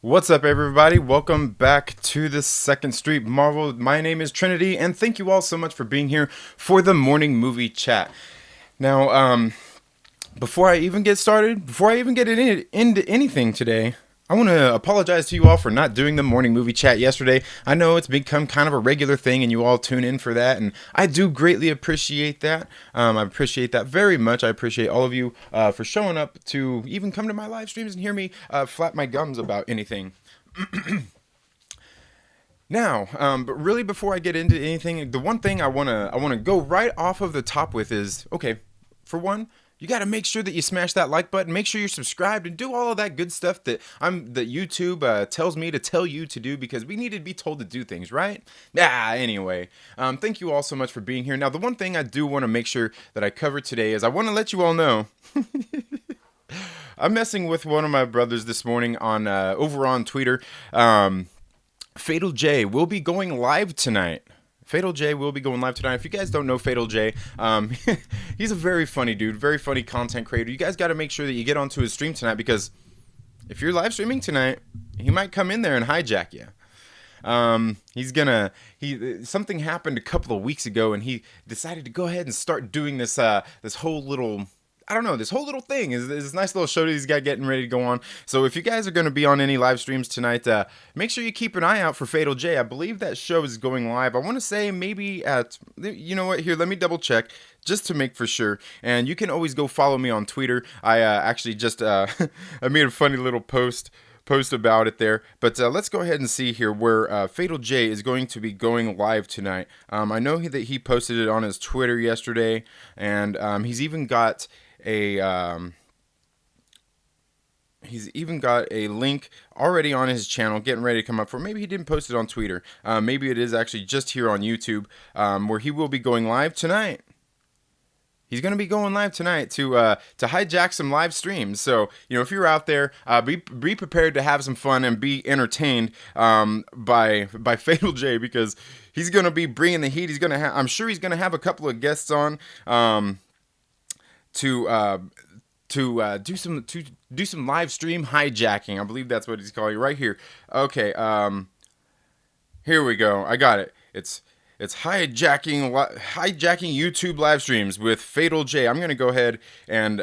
What's up, everybody? Welcome back to the Second Street Marvel. My name is Trinity, and thank you all so much for being here for the morning movie chat. Now, before I even get started, before I even get into anything today, I want to apologize to you all for not doing the morning movie chat yesterday. I know it's become kind of a regular thing, and you all tune in for that, and I do greatly appreciate that. I appreciate that very much. I appreciate all of you for showing up to even come to my live streams and hear me flap my gums about anything. Now, but really, before I get into anything, the one thing I wanna go right off of the top with is okay. For one, you got to make sure that you smash that like button. Make sure you're subscribed and do all of that good stuff that YouTube tells me to tell you to do because we need to be told to do things, right? Anyway, thank you all so much for being here. Now, the one thing I do want to make sure that I cover today is I want to let you all know. I'm messing with one of my brothers this morning on over on Twitter. Fatal J will be going live tonight. Fatal J will be going live tonight. If you guys don't know Fatal J, he's a very funny dude, very funny content creator. You guys got to make sure that you get onto his stream tonight because if you're live streaming tonight, he might come in there and hijack you. Something happened a couple of weeks ago, and he decided to go ahead and start doing this whole little. I don't know, this whole little thing is this nice little show that he's got getting ready to go on. So if you guys are going to be on any live streams tonight, make sure you keep an eye out for Fatal J. I believe that show is going live. I want to say maybe you know what, here, let me double check just to make for sure. And you can always go follow me on Twitter. I actually just, I made a funny little post about it there. But let's go ahead and see here where Fatal J is going to be going live tonight. I know that he posted it on his Twitter yesterday, and he's even got a link already on his channel getting ready to come up for. Maybe he didn't post it on Twitter. Maybe it is actually just here on YouTube, where he will be going live tonight. He's going to be going live tonight to hijack some live streams. So, you know, if you're out there, be prepared to have some fun and be entertained by Fatal J, because he's going to be bringing the heat. I'm sure he's going to have a couple of guests on to do some live stream hijacking. I believe that's what he's calling it right here. Okay, here we go. I got it. It's hijacking YouTube live streams with Fatal J. I'm gonna go ahead and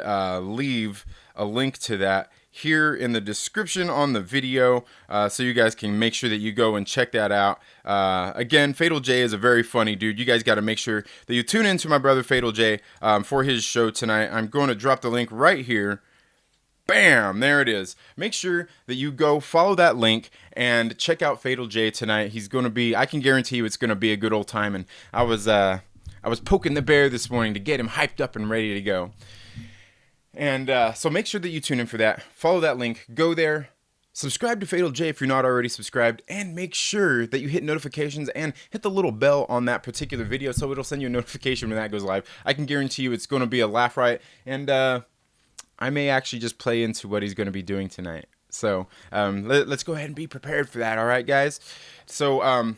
leave a link to that here in the description on the video, so you guys can make sure that you go and check that out. Again, Fatal J is a very funny dude. You guys got to make sure that you tune into my brother Fatal J for his show tonight. I'm going to drop the link right here. Bam! There it is. Make sure that you go follow that link and check out Fatal J tonight. He's going to be, I can guarantee you it's going to be a good old time. And I was poking the bear this morning to get him hyped up and ready to go. And so make sure that you tune in for that. Follow that link. Go there. Subscribe to Fatal J if you're not already subscribed. And make sure that you hit notifications and hit the little bell on that particular video so it'll send you a notification when that goes live. I can guarantee you it's going to be a laugh riot. And I may actually just play into what he's going to be doing tonight. So let's go ahead and be prepared for that. All right, guys? So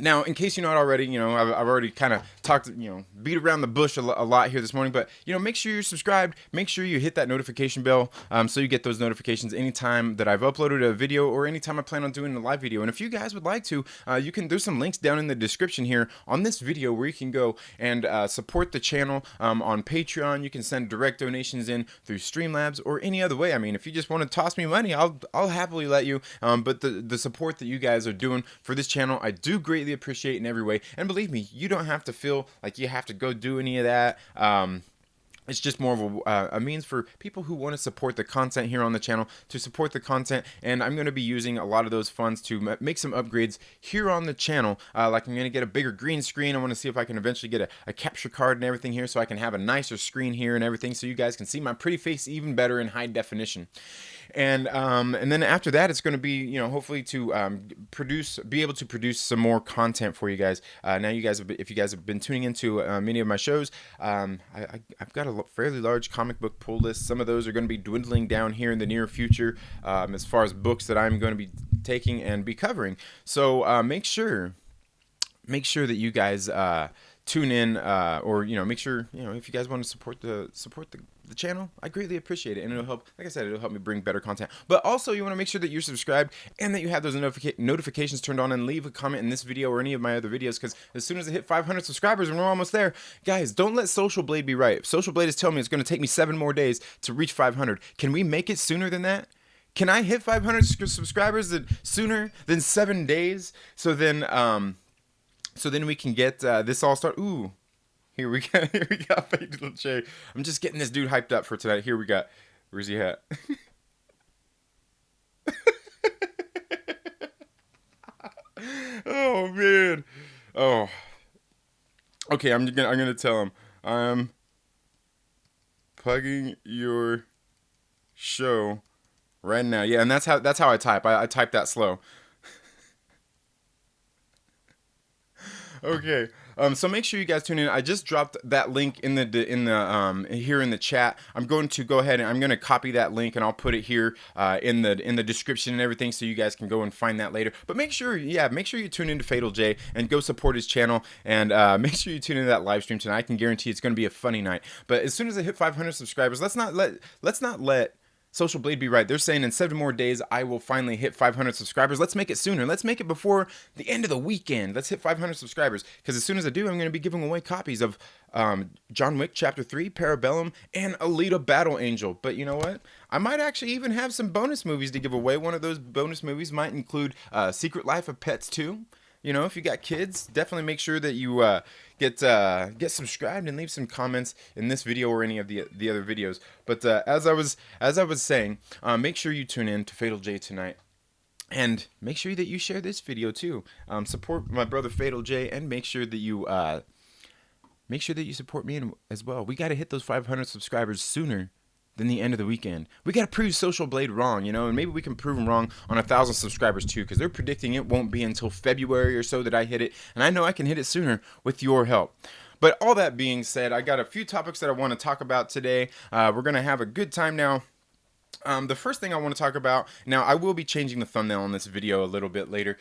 now, in case you're not already, you know, I've already kind of talked, you know, beat around the bush a lot here this morning. But, you know, make sure you're subscribed. Make sure you hit that notification bell so you get those notifications anytime that I've uploaded a video or anytime I plan on doing a live video. And if you guys would like to, there's some links down in the description here on this video where you can go and support the channel on Patreon. You can send direct donations in through Streamlabs or any other way. I mean, if you just want to toss me money, I'll happily let you. But the support that you guys are doing for this channel, I do greatly appreciate in every way. And believe me, you don't have to feel like you have to go do any of that. It's just more of a means for people who want to support the content here on the channel to support the content, and I'm going to be using a lot of those funds to make some upgrades here on the channel. Like I'm going to get a bigger green screen. I want to see if I can eventually get a capture card and everything here so I can have a nicer screen here and everything so you guys can see my pretty face even better in high definition. And then after that, it's going to be, you know, hopefully to be able to produce some more content for you guys. Now, if you guys have been tuning into many of my shows, I've got a fairly large comic book pull list. Some of those are going to be dwindling down here in the near future, as far as books that I'm going to be taking and be covering. So make sure that you guys tune in, or, you know, make sure, you know, if you guys want to support the the channel, I greatly appreciate it, and it'll help. Like I said, it'll help me bring better content. But also, you want to make sure that you're subscribed and that you have those notifications turned on, and leave a comment in this video or any of my other videos. Because as soon as I hit 500 subscribers, and we're almost there, guys, don't let Social Blade be right. If Social Blade is telling me it's going to take me 7 more days to reach 500, can we make it sooner than that? Can I hit 500 subscribers sooner than 7 days? So then we can get this all start. Ooh, here we got VIGILANTES. I'm just getting this dude hyped up for tonight. Here we got. Where's he at? Oh man. Oh. Okay, I'm gonna tell him I'm plugging your show right now. Yeah, and that's how I type. I type that slow. Okay. So make sure you guys tune in. I just dropped that link in the here in the chat. I'm going to go ahead and I'm going to copy that link, and I'll put it here in the description and everything, so you guys can go and find that later. But make sure you tune into Fatal J and go support his channel, and make sure you tune into that live stream tonight. I can guarantee it's going to be a funny night. But as soon as I hit 500 subscribers, let's not let Social Blade be right. They're saying in 7 more days I will finally hit 500 subscribers. Let's make it sooner. Let's make it before the end of the weekend. Let's hit 500 subscribers, because as soon as I do, I'm going to be giving away copies of John Wick Chapter 3, Parabellum, and Alita Battle Angel. But you know what? I might actually even have some bonus movies to give away. One of those bonus movies might include Secret Life of Pets 2. You know, if you got kids, definitely make sure that you get subscribed and leave some comments in this video or any of the other videos. But as I was saying, make sure you tune in to Fatal J tonight, and make sure that you share this video too. Support my brother Fatal J, and make sure that you support me as well. We got to hit those 500 subscribers sooner than the end of the weekend. We got to prove Social Blade wrong, you know, and maybe we can prove them wrong on 1,000 subscribers too, because they're predicting it won't be until February or so that I hit it, and I know I can hit it sooner with your help. But all that being said, I got a few topics that I want to talk about today. We're going to have a good time now. The first thing I want to talk about, now I will be changing the thumbnail on this video a little bit later.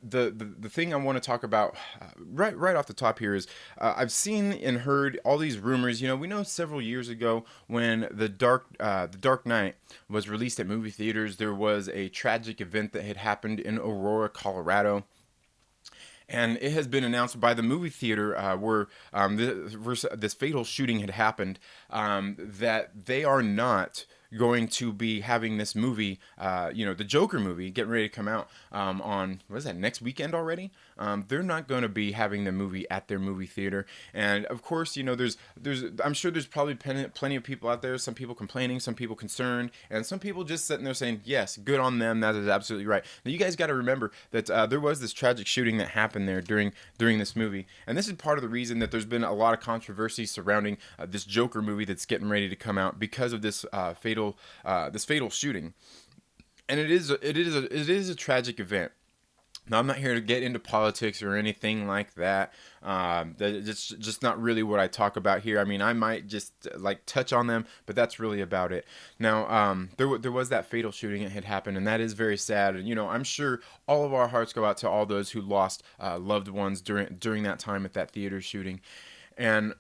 The thing I want to talk about right off the top here is I've seen and heard all these rumors. You know, we know several years ago when the Dark Knight was released at movie theaters, there was a tragic event that had happened in Aurora, Colorado. And it has been announced by the movie theater where this fatal shooting had happened, that they are not going to be having this movie, the Joker movie, getting ready to come out on, what is that, next weekend already? They're not going to be having the movie at their movie theater. And of course, you know, I'm sure there's probably plenty of people out there, some people complaining, some people concerned, and some people just sitting there saying, yes, good on them, that is absolutely right. Now you guys got to remember that there was this tragic shooting that happened there during this movie, and this is part of the reason that there's been a lot of controversy surrounding this Joker movie that's getting ready to come out, because of this fatal shooting. And it is a tragic event. Now, I'm not here to get into politics or anything like that. That's just not really what I talk about here. I mean, I might just like touch on them, but that's really about it. Now, there was that fatal shooting that had happened, and that is very sad. And you know, I'm sure all of our hearts go out to all those who lost loved ones during that time at that theater shooting, and.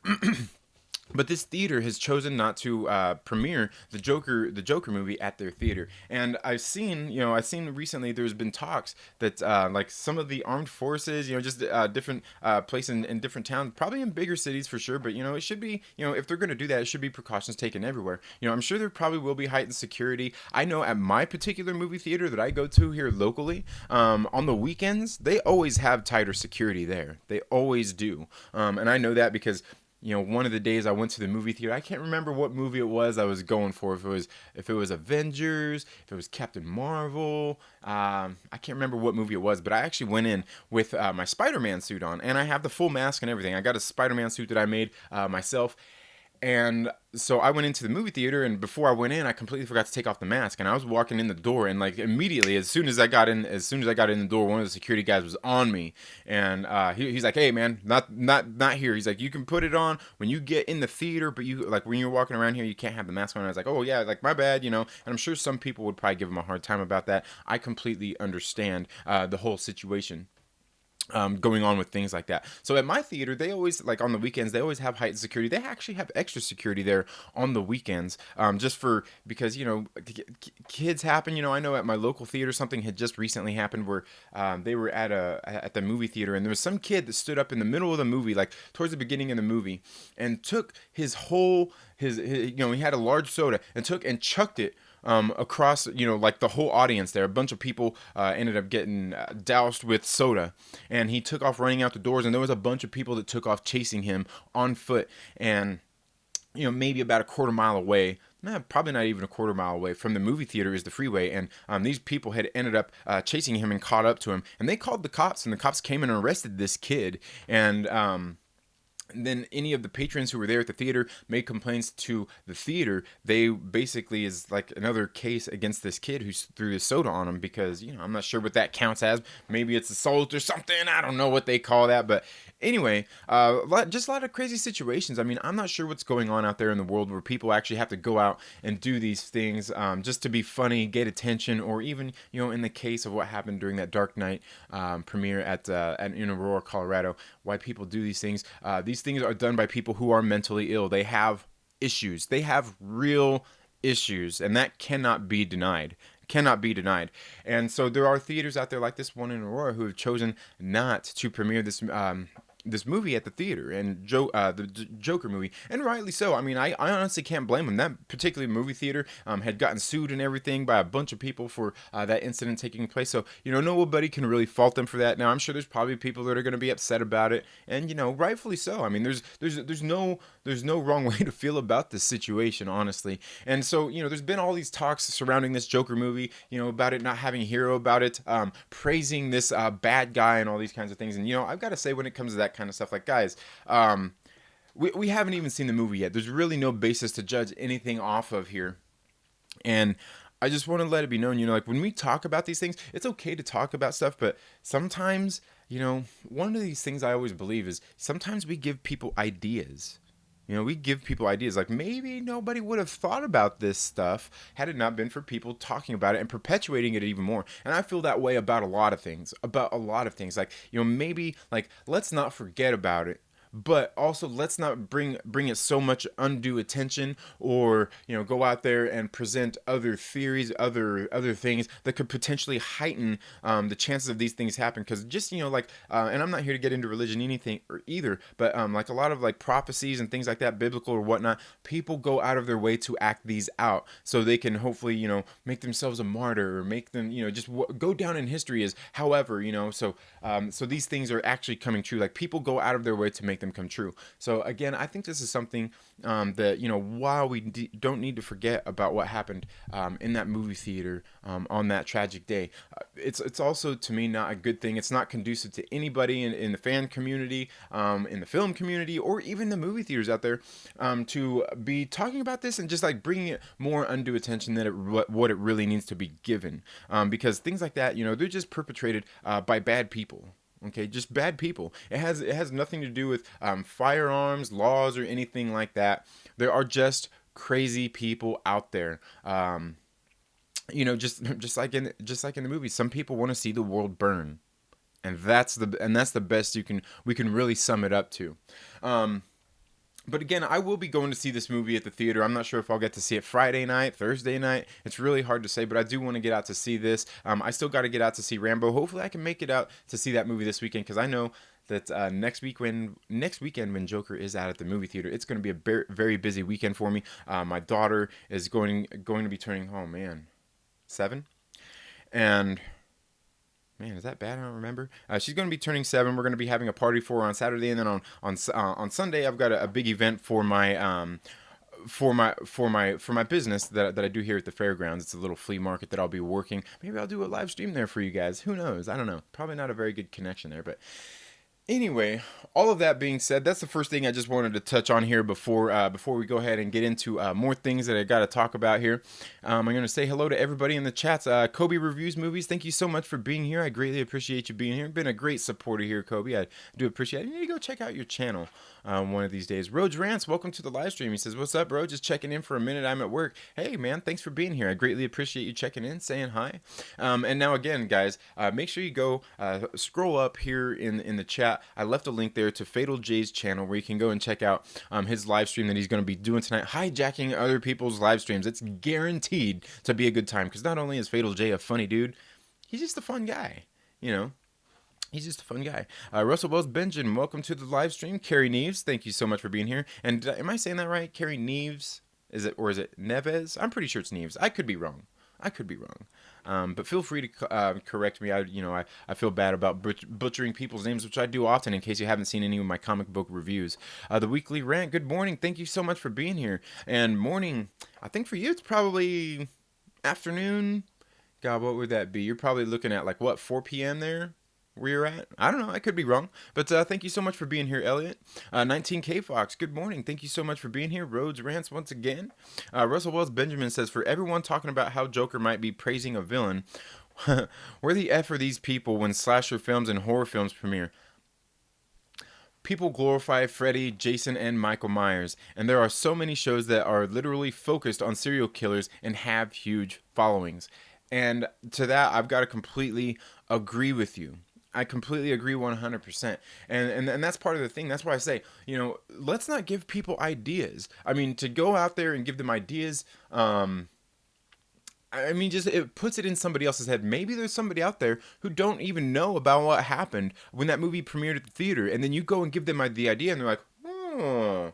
But this theater has chosen not to premiere the Joker movie at their theater. And I've seen recently there's been talks that like some of the armed forces, you know, just different places in different towns, probably in bigger cities for sure. But you know, it should be, you know, if they're going to do that, it should be precautions taken everywhere. You know, I'm sure there probably will be heightened security. I know at my particular movie theater that I go to here locally, on the weekends, they always have tighter security there. They always do. And I know that because, you know, one of the days I went to the movie theater, I can't remember what movie it was I was going for. If it was Avengers, if it was Captain Marvel, I can't remember what movie it was. But I actually went in with my Spider-Man suit on, and I have the full mask and everything. I got a Spider-Man suit that I made myself. And so I went into the movie theater, and before I went in, I completely forgot to take off the mask. And I was walking in the door, and like immediately, as soon as I got in the door, one of the security guys was on me, and he's like, "Hey, man, not here." He's like, "You can put it on when you get in the theater, but you like when you're walking around here, you can't have the mask on." And I was like, "Oh yeah, like my bad, you know." And I'm sure some people would probably give him a hard time about that. I completely understand the whole situation. going on with things like that. So at my theater, they always, like on the weekends, they always have heightened security. They actually have extra security there on the weekends, just for, because, kids happen. I know at my local theater, something had just recently happened where they were at the movie theater, and there was some kid that stood up in the middle of the movie, like towards the beginning of the movie, and took his he had a large soda and took and chucked it across, like the whole audience there. A bunch of people ended up getting doused with soda, and he took off running out the doors, and there was a bunch of people that took off chasing him on foot, and maybe about a quarter mile away, probably not even a quarter mile away from the movie theater is the freeway, and these people had ended up chasing him and caught up to him, and they called the cops, and the cops came and arrested this kid, and then any of the patrons who were there at the theater made complaints to the theater. They basically is like another case against this kid who threw his soda on him, because I'm not sure what that counts as. Maybe it's assault or something. I don't know what they call that, but anyway, just a lot of crazy situations. I mean, I'm not sure what's going on out there in the world where people actually have to go out and do these things just to be funny, get attention, or even in the case of what happened during that Dark Knight premiere in Aurora, Colorado, why people do these things. These things are done by people who are mentally ill. They have issues. They have real issues, and that cannot be denied. And so there are theaters out there like this one in Aurora who have chosen not to premiere this movie at the theater, and the Joker movie, and rightly so. I mean, I honestly can't blame them. That particular movie theater had gotten sued and everything by a bunch of people for that incident taking place. So nobody can really fault them for that. Now I'm sure there's probably people that are going to be upset about it, and rightfully so. I mean, there's no wrong way to feel about this situation, honestly. And so there's been all these talks surrounding this Joker movie, about it not having a hero, about it praising this bad guy and all these kinds of things. And I've got to say, when it comes to that kind of stuff, like, guys, we haven't even seen the movie yet. There's really no basis to judge anything off of here. And I just want to let it be known, like, when we talk about these things, it's okay to talk about stuff, but sometimes, one of these things I always believe is sometimes we give people ideas. We give people ideas, like maybe nobody would have thought about this stuff had it not been for people talking about it and perpetuating it even more. And I feel that way about a lot of things, like, maybe, like, let's not forget about it, but also let's not bring it so much undue attention, or go out there and present other theories, other things that could potentially heighten the chances of these things happen. Because just like, and I'm not here to get into religion anything or either, but like a lot of like prophecies and things like that, biblical or whatnot, people go out of their way to act these out so they can hopefully make themselves a martyr, or make them just go down in history as however. So these things are actually coming true. Like, people go out of their way to make them come true. So again, I think this is something that while we don't need to forget about what happened in that movie theater on that tragic day, it's also, to me, not a good thing. It's not conducive to anybody in the fan community, in the film community, or even the movie theaters out there, to be talking about this and just like bringing it more undue attention than what it really needs to be given, because things like that, they're just perpetrated by bad people. Okay, just bad people. It has nothing to do with firearms, laws, or anything like that. There are just crazy people out there. Just like in the movie, some people want to see the world burn, and that's the best we can really sum it up to. But again, I will be going to see this movie at the theater. I'm not sure if I'll get to see it Friday night, Thursday night. It's really hard to say, but I do want to get out to see this. I still got to get out to see Rambo. Hopefully I can make it out to see that movie this weekend, because I know that next weekend when Joker is out at the movie theater, it's going to be a very, very busy weekend for me. My daughter is going to be turning, 7, and man, is that bad? I don't remember. She's going to be turning 7. We're going to be having a party for her on Saturday, and then on Sunday, I've got a big event for my for my business that I do here at the fairgrounds. It's a little flea market that I'll be working. Maybe I'll do a live stream there for you guys. Who knows? I don't know. Probably not a very good connection there, but Anyway, all of that being said, that's the first thing I just wanted to touch on here before we go ahead and get into more things that I got to talk about here. I'm going to say hello to everybody in the chats. Kobe Reviews Movies, thank you so much for being here. I greatly appreciate you being here. Been a great supporter here, Kobe. I do appreciate it. You need to go check out your channel one of these days. Roge Rants, welcome to the live stream. He says, "What's up, bro? Just checking in for a minute. I'm at work. Hey, man, thanks for being here. I greatly appreciate you checking in, saying hi. And now again, guys, make sure you go scroll up here in the chat. I left a link there to Fatal J's channel where you can go and check out his live stream that he's going to be doing tonight, hijacking other people's live streams. It's guaranteed to be a good time because not only is Fatal J a funny dude, he's just a fun guy, you know. He's just a fun guy. Russell Wells Benjamin, welcome to the live stream. Carrie Neves, thank you so much for being here. And am I saying that right? Carrie Neves? Is it Neves? I'm pretty sure it's Neves. I could be wrong. But feel free to correct me. I feel bad about butchering people's names, which I do often. In case you haven't seen any of my comic book reviews, the weekly rant. Good morning. Thank you so much for being here. And morning, I think for you it's probably afternoon. God, what would that be? You're probably looking at like what 4 p.m. there. Where you're at? I don't know. I could be wrong. But thank you so much for being here, Elliot. 19K Fox, good morning. Thank you so much for being here. Rhodes Rants once again. Russell Wells Benjamin says, for everyone talking about how Joker might be praising a villain, where the F are these people when slasher films and horror films premiere? People glorify Freddy, Jason, and Michael Myers, and there are so many shows that are literally focused on serial killers and have huge followings. And to that, I've got to completely agree with you. I completely agree 100%. And that's part of the thing. That's why I say, let's not give people ideas. I mean, to go out there and give them ideas, just it puts it in somebody else's head. Maybe there's somebody out there who don't even know about what happened when that movie premiered at the theater. And then you go and give them the idea and they're like, oh,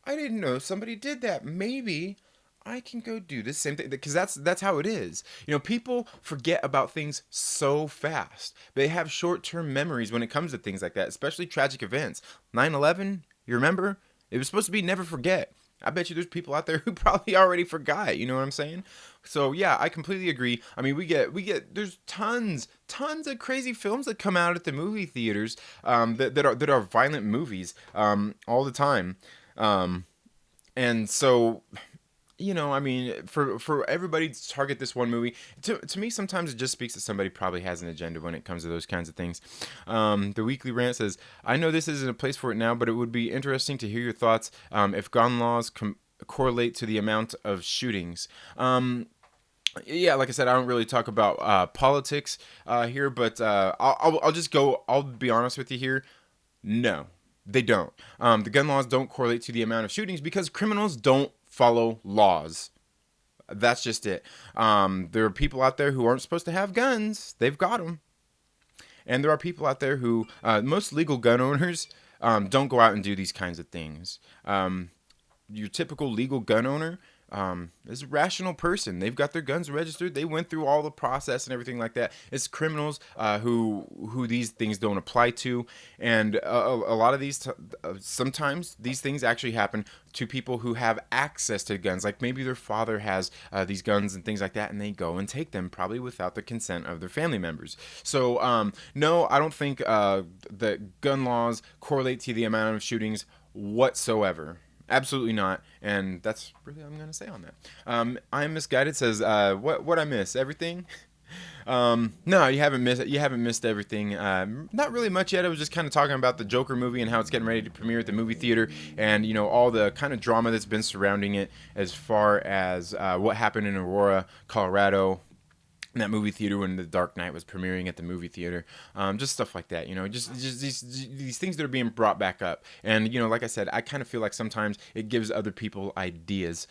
I didn't know somebody did that. Maybe I can go do the same thing, because that's how it is. People forget about things so fast. They have short-term memories when it comes to things like that, especially tragic events. 9/11, you remember? It was supposed to be never forget. I bet you there's people out there who probably already forgot. You know what I'm saying? So yeah, I completely agree. I mean, we get there's tons of crazy films that come out at the movie theaters that are violent movies all the time, and so for everybody to target this one movie, to me, sometimes it just speaks that somebody probably has an agenda when it comes to those kinds of things. The Weekly Rant says, I know this isn't a place for it now, but it would be interesting to hear your thoughts if gun laws correlate to the amount of shootings. Yeah, like I said, I don't really talk about politics here, but I'll be honest with you here. No, they don't. The gun laws don't correlate to the amount of shootings because criminals don't follow laws. That's just it. There are people out there who aren't supposed to have guns. They've got them. And there are people out there who, most legal gun owners, don't go out and do these kinds of things. Your typical legal gun owner is a rational person. They've got their guns registered. They went through all the process and everything like that. It's criminals who these things don't apply to, and a lot of these sometimes these things actually happen to people who have access to guns. Like maybe their father has these guns and things like that, and they go and take them probably without the consent of their family members. So no, I don't think that gun laws correlate to the amount of shootings whatsoever. Absolutely not, and that's really all I'm gonna say on that. I am misguided says, what I miss everything. No, you haven't missed it. You haven't missed everything. Not really much yet. I was just kind of talking about the Joker movie and how it's getting ready to premiere at the movie theater, and all the kind of drama that's been surrounding it, as far as what happened in Aurora, Colorado, in that movie theater when The Dark Knight was premiering at the movie theater, just stuff like that, just these things that are being brought back up, and like I said, I kind of feel like sometimes it gives other people ideas.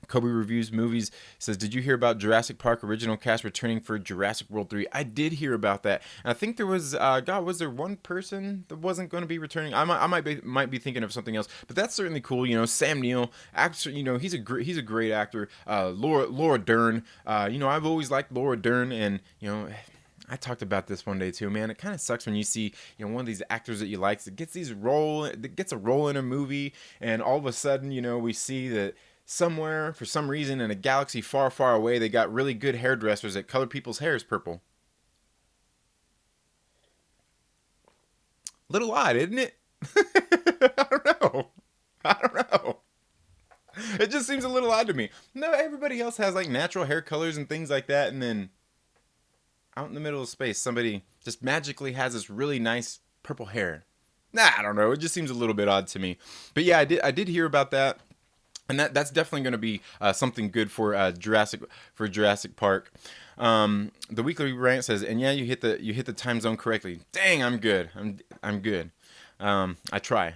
Kobe Reviews Movies says, did you hear about Jurassic Park original cast returning for Jurassic World 3? I did hear about that. And I think there was, was there one person that wasn't going to be returning? I might be thinking of something else, but that's certainly cool. Sam Neill, actor, he's a great actor. Laura Dern, I've always liked Laura Dern, and, I talked about this one day too, man. It kind of sucks when you see, one of these actors that you like that gets a role in a movie, and all of a sudden, we see that somewhere, for some reason, in a galaxy far, far away, they got really good hairdressers that color people's hairs purple. Little odd, isn't it? I don't know. I don't know. It just seems a little odd to me. No, everybody else has like natural hair colors and things like that, and then out in the middle of space, somebody just magically has this really nice purple hair. Nah, I don't know. It just seems a little bit odd to me. But yeah, I did hear about that, and that's definitely going to be something good for Jurassic Park. The weekly rant says, and yeah, you hit the time zone correctly. Dang, I'm good. I'm good. I try.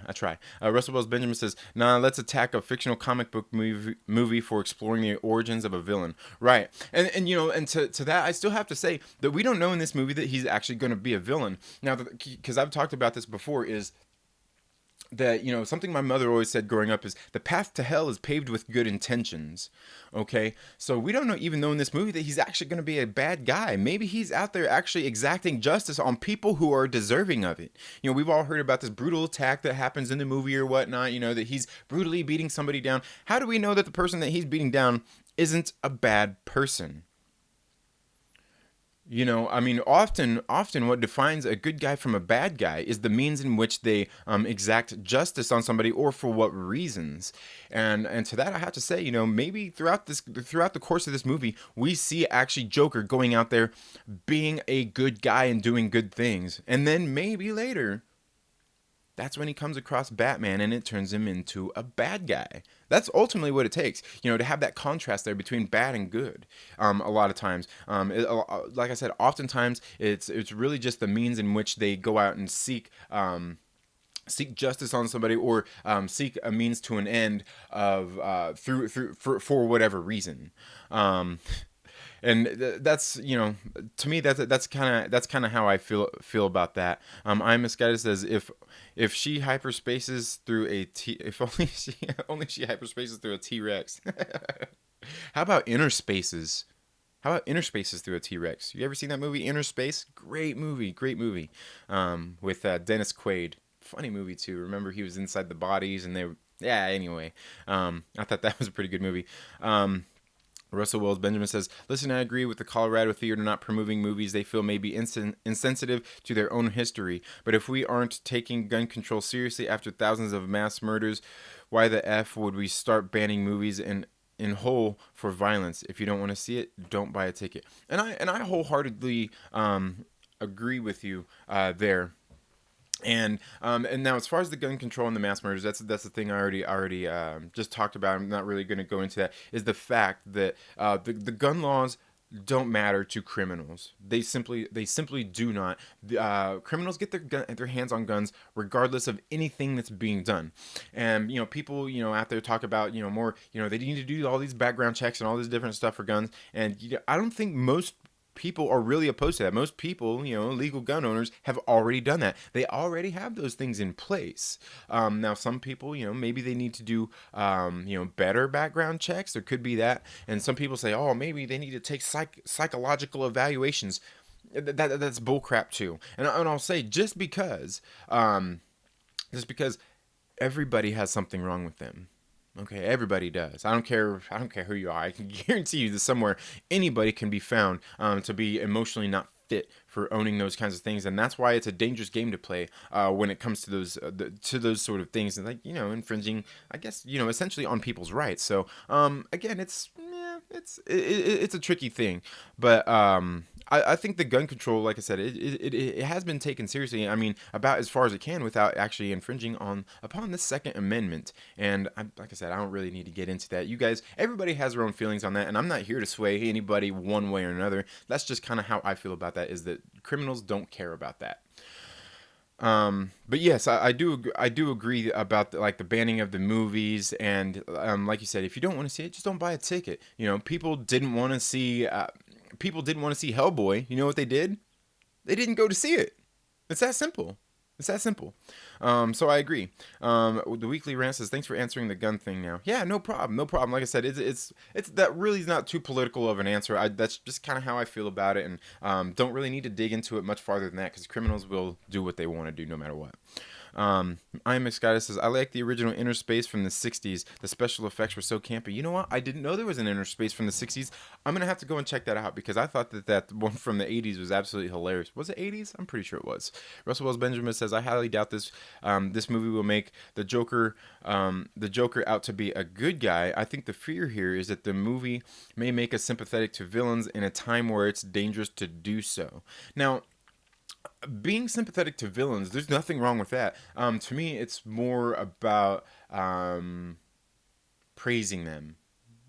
Russell Wells Benjamin says, "Nah, let's attack a fictional comic book movie for exploring the origins of a villain." Right, and and to that, I still have to say that we don't know in this movie that he's actually going to be a villain. Now, because I've talked about this before, is that something my mother always said growing up is the path to hell is paved with good intentions. Okay, so we don't know, even though in this movie, that he's actually going to be a bad guy. Maybe he's out there actually exacting justice on people who are deserving of it. We've all heard about this brutal attack that happens in the movie or whatnot, that he's brutally beating somebody down. How do we know that the person that he's beating down isn't a bad person? I mean, often what defines a good guy from a bad guy is the means in which they exact justice on somebody, or for what reasons. And to that, I have to say, maybe throughout the course of this movie, we see actually Joker going out there being a good guy and doing good things, and then maybe later, that's when he comes across Batman and it turns him into a bad guy. That's ultimately what it takes, to have that contrast there between bad and good. A lot of times, like I said, oftentimes it's really just the means in which they go out and seek justice on somebody, or seek a means to an end of through for whatever reason. And that's to me that's kind of how I feel about that. I'm misguided says, if she hyperspaces through a T, if only she hyperspaces through a T-Rex. How about inner spaces? How about Inner Spaces through a T-Rex? You ever seen that movie, Inner Space? Great movie, great movie. With Dennis Quaid. Funny movie too. Remember, he was inside the bodies, and yeah. Anyway, I thought that was a pretty good movie. Russell Wells Benjamin says, "Listen, I agree with the Colorado Theater not promoting movies they feel may be insensitive to their own history. But if we aren't taking gun control seriously after thousands of mass murders, why the F would we start banning movies in whole for violence? If you don't want to see it, don't buy a ticket." And I wholeheartedly agree with you there. And now, as far as the gun control and the mass murders, that's the thing I already just talked about. I'm not really going to go into that. Is the fact that the gun laws don't matter to criminals. They simply do not. Criminals get their hands on guns regardless of anything that's being done. And people out there talk about more, they need to do all these background checks and all this different stuff for guns. And I don't think most people are really opposed to that. Most people, legal gun owners, have already done that. They already have those things in place. Now, some people, maybe they need to do, better background checks. There could be that. And some people say, oh, maybe they need to take psychological evaluations. That's bullcrap too. And I'll say, just because everybody has something wrong with them. Okay, everybody does. I don't care. I don't care who you are. I can guarantee you that somewhere anybody can be found to be emotionally not fit for owning those kinds of things, and that's why it's a dangerous game to play when it comes to those sort of things, and infringing, I guess, essentially on people's rights. So again, it's a tricky thing, but I think the gun control, like I said, it has been taken seriously. I mean, about as far as it can without actually infringing upon the Second Amendment. And like I said, I don't really need to get into that. You guys, everybody has their own feelings on that, and I'm not here to sway anybody one way or another. That's just kind of how I feel about that. Is that criminals don't care about that. But yes, I do agree about the banning of the movies, and like you said, if you don't want to see it, just don't buy a ticket. People didn't want to see Hellboy. You know what they did? They didn't go to see it. It's that simple. It's that simple. So I agree. The weekly rant says, "Thanks for answering the gun thing." Now, yeah, no problem, no problem. Like I said, it's that really is not too political of an answer. That's just kind of how I feel about it, and don't really need to dig into it much farther than that, because criminals will do what they want to do no matter what. I'm Excited says, I like the original Inner Space from the 60s. The special effects were so campy. You know what? I didn't know there was an Inner Space from the 60s. I'm going to have to go and check that out because I thought that one from the 80s was absolutely hilarious. Was it 80s? I'm pretty sure it was. Russell Wells Benjamin says, I highly doubt this movie will make the Joker out to be a good guy. I think the fear here is that the movie may make us sympathetic to villains in a time where it's dangerous to do so. Now, being sympathetic to villains, there's nothing wrong with that. To me, it's more about praising them,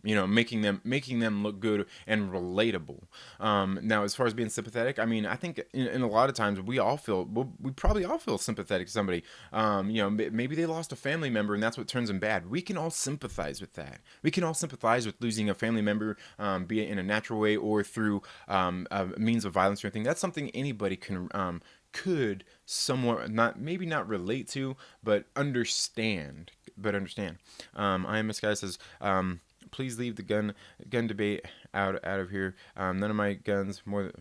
making them look good and relatable. Now, as far as being sympathetic, I mean, I think in a lot of times we probably all feel sympathetic to somebody. Maybe they lost a family member and that's what turns them bad. We can all sympathize with that. We can all sympathize with losing a family member, be it in a natural way or through a means of violence or anything. That's something anybody could somewhat not relate to, but understand. I am this guy says, please leave the gun debate out of here. None of my guns more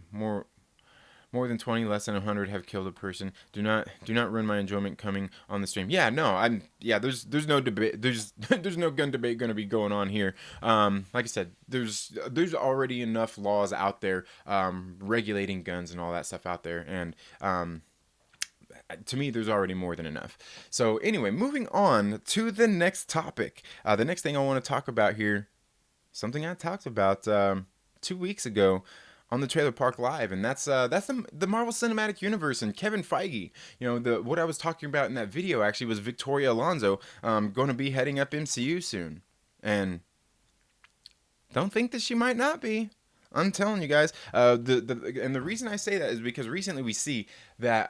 than 20, less than 100 have killed a person. Do not ruin my enjoyment coming on the stream. Yeah, no, there's no debate. There's no gun debate going to be going on here. Like I said, there's already enough laws out there regulating guns and all that stuff out there, and to me, there's already more than enough. So anyway, moving on to the next topic. The next thing I want to talk about here, something I talked about 2 weeks ago on the Trailer Park Live, and that's the Marvel Cinematic Universe and Kevin Feige. What I was talking about in that video actually was Victoria Alonso going to be heading up MCU soon, and don't think that she might not be. I'm telling you guys. And the reason I say that is because recently we see that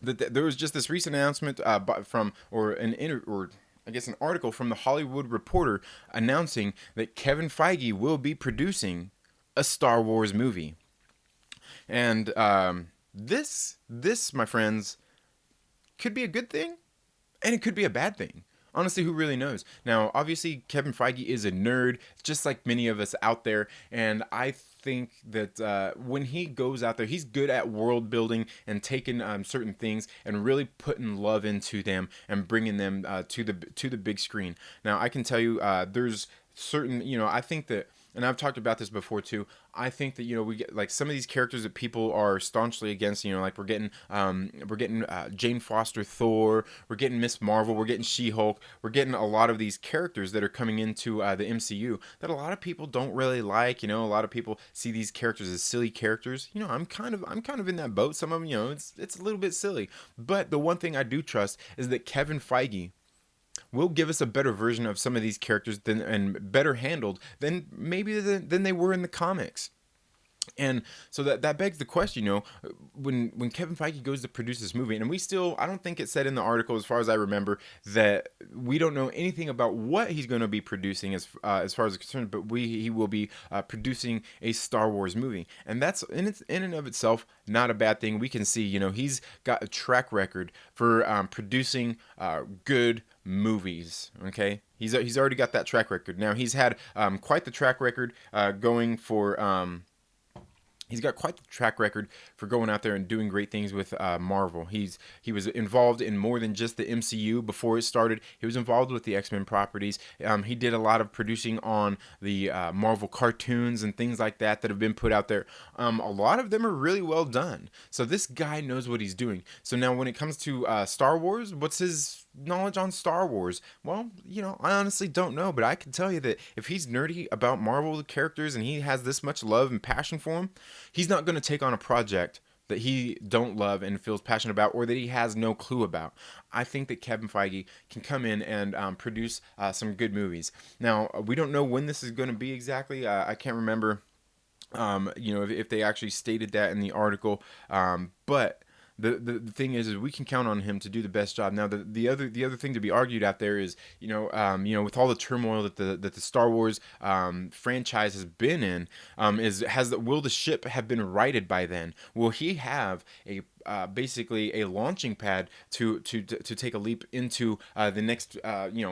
there was just this recent announcement from I guess an article from the Hollywood Reporter announcing that Kevin Feige will be producing a Star Wars movie, and this my friends could be a good thing, and it could be a bad thing. Honestly, who really knows? Now, obviously, Kevin Feige is a nerd, just like many of us out there, and I think that when he goes out there, he's good at world building and taking certain things and really putting love into them and bringing them to the big screen. Now, I can tell you, there's certain, I think that, and I've talked about this before too. I think that we get like some of these characters that people are staunchly against. Like we're getting Jane Foster Thor, we're getting Miss Marvel, we're getting She-Hulk, we're getting a lot of these characters that are coming into the MCU that a lot of people don't really like. A lot of people see these characters as silly characters. I'm kind of in that boat. Some of them, it's a little bit silly. But the one thing I do trust is that Kevin Feige will give us a better version of some of these characters and better handled than they were in the comics. And so that begs the question, when Kevin Feige goes to produce this movie, and I don't think it said in the article, as far as I remember, that we don't know anything about what he's going to be producing as far as it's concerned, but he will be producing a Star Wars movie, and that's in and of itself not a bad thing. We can see, he's got a track record for producing good movies. Okay, he's already got that track record. Now he's had quite the track record going for. He's got quite the track record for going out there and doing great things with Marvel. He was involved in more than just the MCU before it started. He was involved with the X-Men properties. He did a lot of producing on the Marvel cartoons and things like that have been put out there. A lot of them are really well done. So this guy knows what he's doing. So now when it comes to Star Wars, what's his knowledge on Star Wars? Well, I honestly don't know, but I can tell you that if he's nerdy about Marvel characters and he has this much love and passion for them, he's not going to take on a project that he don't love and feels passionate about, or that he has no clue about. I think that Kevin Feige can come in and produce some good movies. Now, we don't know when this is going to be exactly. I can't remember, if they actually stated that in the article, but the thing is we can count on him to do the best job. Now the other thing to be argued out there is with all the turmoil that the Star Wars franchise has been in, will the ship have been righted by then? Will he have basically a launching pad to take a leap into the next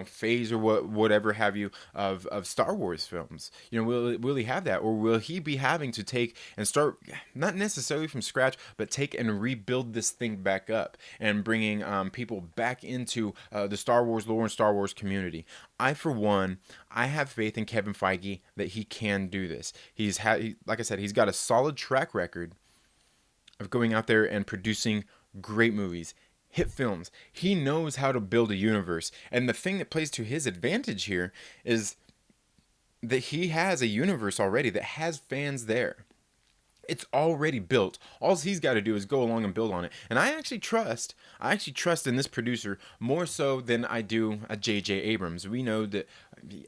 phase or whatever have you of Star Wars films. Will he have that, or will he be having to take and start not necessarily from scratch, but take and rebuild this thing back up and bringing people back into the Star Wars lore and Star Wars community? For one, I have faith in Kevin Feige that he can do this. Like I said, he's got a solid track record of going out there and producing great movies, hit films. He knows how to build a universe. And the thing that plays to his advantage here is that he has a universe already that has fans there. It's already built. All he's got to do is go along and build on it. And I actually trust in this producer more so than I do a J.J. Abrams. We know that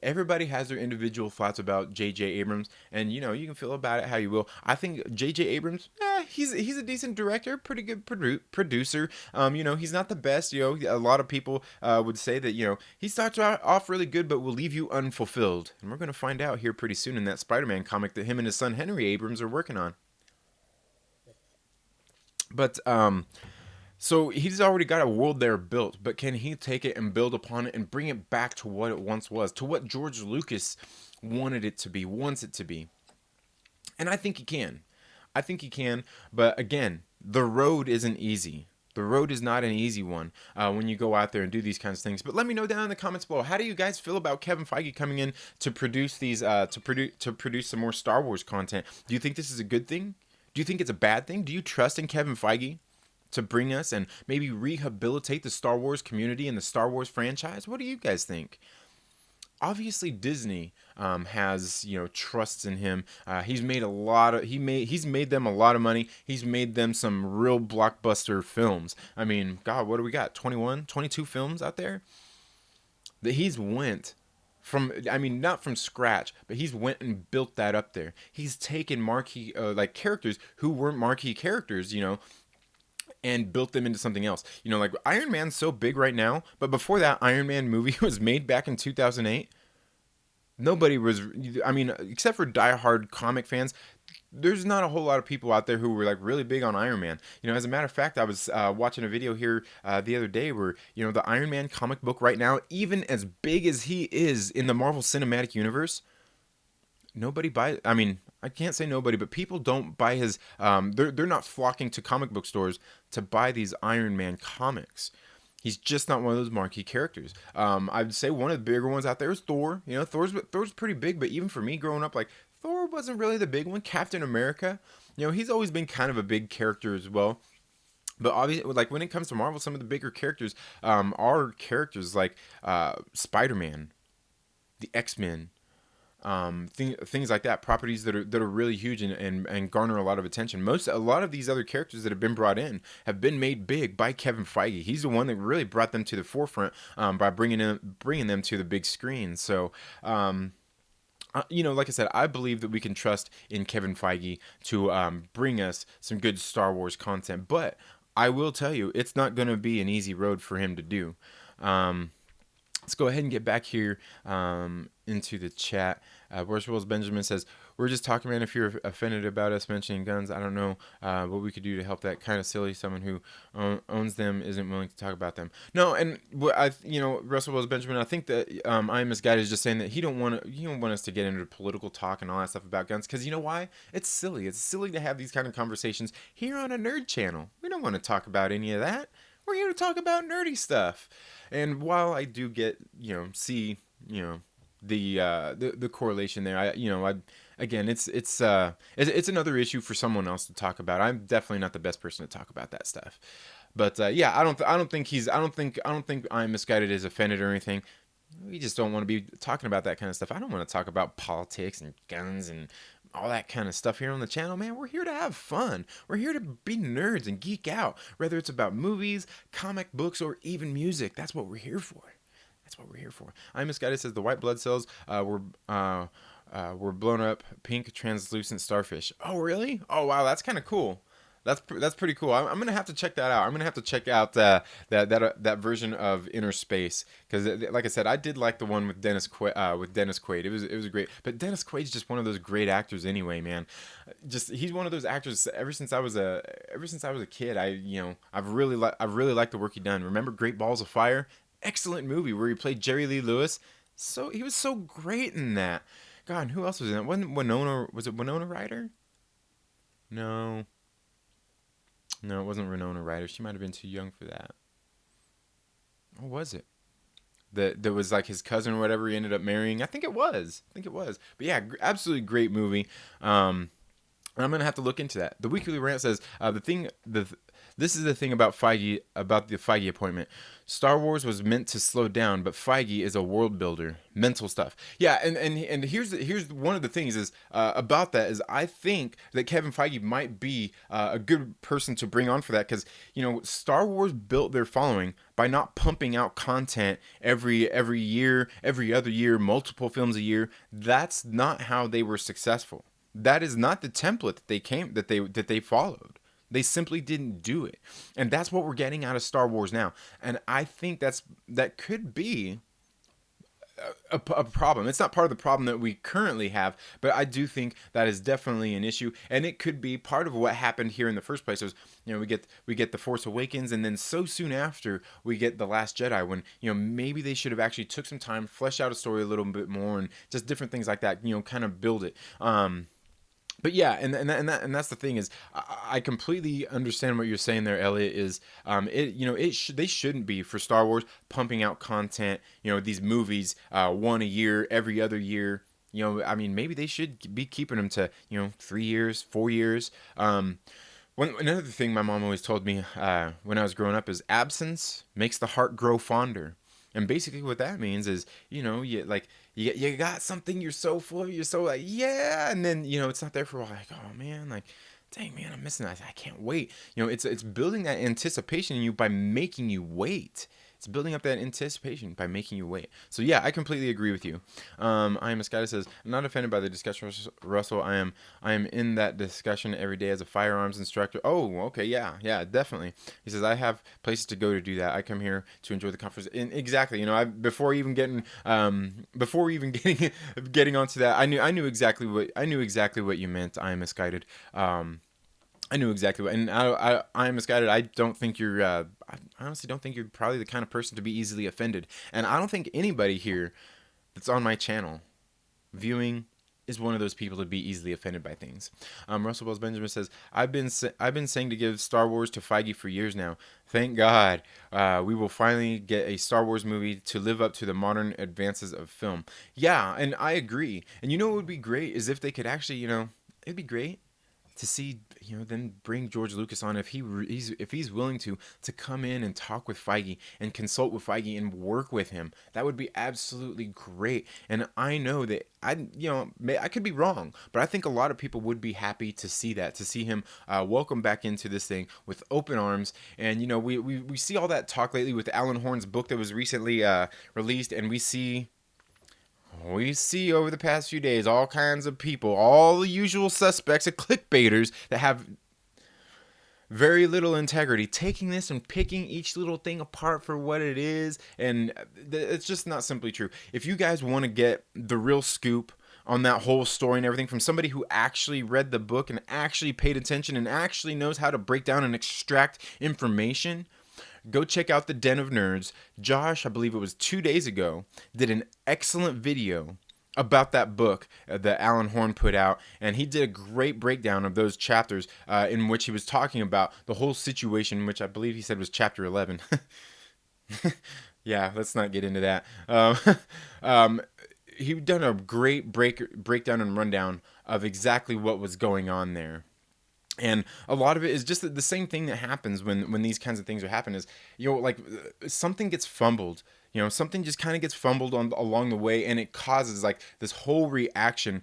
everybody has their individual thoughts about J.J. Abrams, and you can feel about it how you will. I think J.J. Abrams, he's a decent director, pretty good producer. He's not the best. A lot of people would say that he starts off really good, but will leave you unfulfilled. And we're gonna find out here pretty soon in that Spider-Man comic that him and his son Henry Abrams are working on. But so he's already got a world there built, but can he take it and build upon it and bring it back to what it once was, to what George Lucas wanted it to be, wants it to be? And I think he can. But again, the road isn't easy. The road is not an easy one when you go out there and do these kinds of things. But let me know down in the comments below. How do you guys feel about Kevin Feige coming in to produce these to produce some more Star Wars content? Do you think this is a good thing? Do you think it's a bad thing? Do you trust in Kevin Feige to bring us and maybe rehabilitate the Star Wars community and the Star Wars franchise? What do you guys think? Obviously, Disney has trusts in him. He's made them a lot of money. He's made them some real blockbuster films. I mean, God, what do we got? 21, 22 films out there that he's went from. I mean, not from scratch, but he's went and built that up there. He's taken marquee characters who weren't marquee characters, and built them into something else. Like Iron Man's so big right now, but before that Iron Man movie was made back in 2008, nobody was, except for diehard comic fans, there's not a whole lot of people out there who were like really big on Iron Man. As a matter of fact, I was watching a video here the other day where, the Iron Man comic book right now, even as big as he is in the Marvel Cinematic Universe, nobody buys. I can't say nobody, but people don't buy his. They're not flocking to comic book stores to buy these Iron Man comics. He's just not one of those marquee characters. I'd say one of the bigger ones out there is Thor. Thor's pretty big, but even for me growing up, like Thor wasn't really the big one. Captain America, he's always been kind of a big character as well. But obviously, like when it comes to Marvel, some of the bigger characters are characters like Spider-Man, the X-Men. Things like that, properties that are really huge and garner a lot of attention. A lot of these other characters that have been brought in have been made big by Kevin Feige. He's the one that really brought them to the forefront by bringing them to the big screen. So, like I said, I believe that we can trust in Kevin Feige to bring us some good Star Wars content. But I will tell you, it's not going to be an easy road for him to do. Let's go ahead and get back here into the chat. Worst Wills Benjamin says, we're just talking, man. If you're offended about us mentioning guns, I don't know what we could do to help that. Kind of silly. Someone who owns them isn't willing to talk about them. No, and Russell Wills Benjamin, I think that I Am Misguided is just saying that he don't want us to get into political talk and all that stuff about guns, because you know why? It's silly. It's silly to have these kind of conversations here on a nerd channel. We don't want to talk about any of that. We're here to talk about nerdy stuff. And while I do get, see, the correlation there, again, it's another issue for someone else to talk about. I'm definitely not the best person to talk about that stuff. But I don't think I'm Misguided is offended or anything. We just don't want to be talking about that kind of stuff. I don't want to talk about politics and guns and all that kind of stuff here on the channel, man. We're here to have fun. We're here to be nerds and geek out, whether it's about movies, comic books, or even music. That's what we're here for. I'm Misguided says the white blood cells were blown up pink translucent starfish. Oh, really? Oh, wow, that's kind of cool. That's pretty cool. I'm gonna have to check that out. I'm gonna have to check out that version of Inner Space because, like I said, I did like the one with Dennis Quaid. It was great. But Dennis Quaid's just one of those great actors anyway, man. Just he's one of those actors. Ever since I was a kid, I've really liked the work he done. Remember Great Balls of Fire? Excellent movie where he played Jerry Lee Lewis. So he was so great in that. God, and who else was in it? Wasn't Winona? Was it Winona Ryder? No. No, it wasn't Winona Ryder. She might have been too young for that. What was it? That was like his cousin or whatever he ended up marrying. I think it was. I think it was. But yeah, absolutely great movie. I'm gonna have to look into that. The Weekly Rant says this is the thing about the Feige appointment. Star Wars was meant to slow down, but Feige is a world builder, mental stuff. Yeah, and here's one of the things is about that is I think that Kevin Feige might be a good person to bring on for that because Star Wars built their following by not pumping out content every year, every other year, multiple films a year. That's not how they were successful. That is not the template that they followed. They simply didn't do it. And that's what we're getting out of Star Wars now. And I think that could be a problem. It's not part of the problem that we currently have, but I do think that is definitely an issue, and it could be part of what happened here in the first place. Was we get the Force Awakens, and then so soon after we get the Last Jedi. When maybe they should have actually took some time, fleshed out a story a little bit more, and just different things like that. Kind of build it. But yeah, and that's the thing is I completely understand what you're saying there, Elliot. Is they shouldn't be for Star Wars pumping out content. These movies one a year, every other year. I mean, maybe they should be keeping them to 3 years, 4 years. Another thing my mom always told me when I was growing up is absence makes the heart grow fonder. And basically what that means is, you got something, you're so full of, you're so like, yeah, and then, it's not there for a while, like, oh man, like, dang man, I'm missing that. I can't wait. It's building that anticipation in you by making you wait. It's building up that anticipation by making you wait. So yeah, I completely agree with you. I am a guy that says, I'm not offended by the discussion, Russell. I am in that discussion every day as a firearms instructor. Oh, okay, yeah, definitely. He says I have places to go to do that. I come here to enjoy the conference. And exactly, before even getting getting onto that, I knew exactly what you meant. I am misguided. I knew exactly what, and I am misguided. I don't think you're. I honestly don't think you're probably the kind of person to be easily offended, and I don't think anybody here that's on my channel viewing is one of those people to be easily offended by things. Russell Wells Benjamin says, I've been saying to give Star Wars to Feige for years now. Thank God we will finally get a Star Wars movie to live up to the modern advances of film. Yeah, and I agree. And what would be great is if they could actually, it'd be great to see then bring George Lucas on if he's willing to come in and talk with Feige and consult with Feige and work with him. That would be absolutely great. And I know that I could be wrong, but I think a lot of people would be happy to see that, to see him welcome back into this thing with open arms. And we see all that talk lately with Alan Horn's book that was recently released, and we see over the past few days all kinds of people, all the usual suspects of clickbaiters that have very little integrity, taking this and picking each little thing apart for what it is. And it's just not simply true. If you guys want to get the real scoop on that whole story and everything from somebody who actually read the book and actually paid attention and actually knows how to break down and extract information, go check out the Den of Nerds. Josh, I believe it was 2 days ago, did an excellent video about that book that Alan Horn put out, and he did a great breakdown of those chapters in which he was talking about the whole situation, which I believe he said was chapter 11. Yeah, let's not get into that. He done a great breakdown and rundown of exactly what was going on there. And a lot of it is just the same thing that happens when these kinds of things are happening is, something gets fumbled. Something just kind of gets fumbled along the way, and it causes like this whole reaction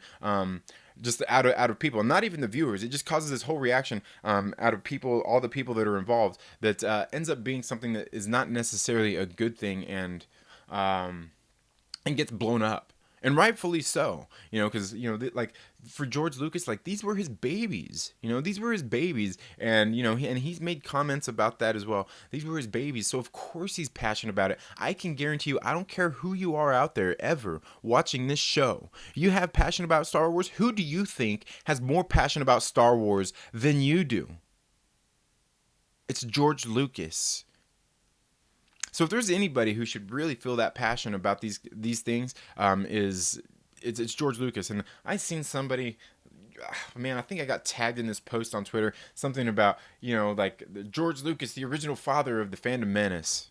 just out of people, and not even the viewers. It just causes this whole reaction out of people, all the people that are involved, that ends up being something that is not necessarily a good thing, and gets blown up. And rightfully so, because like for George Lucas, like these were his babies, these were his babies, and and he's made comments about that as well. These were his babies, so of course he's passionate about it. I can guarantee you, I don't care who you are out there ever watching this show, you have passion about Star Wars. Who do you think has more passion about Star Wars than you do? It's George Lucas. So if there's anybody who should really feel that passion about these things, is it's George Lucas. And I seen somebody, man, I think I got tagged in this post on Twitter, something about like George Lucas, the original father of the Phantom Menace.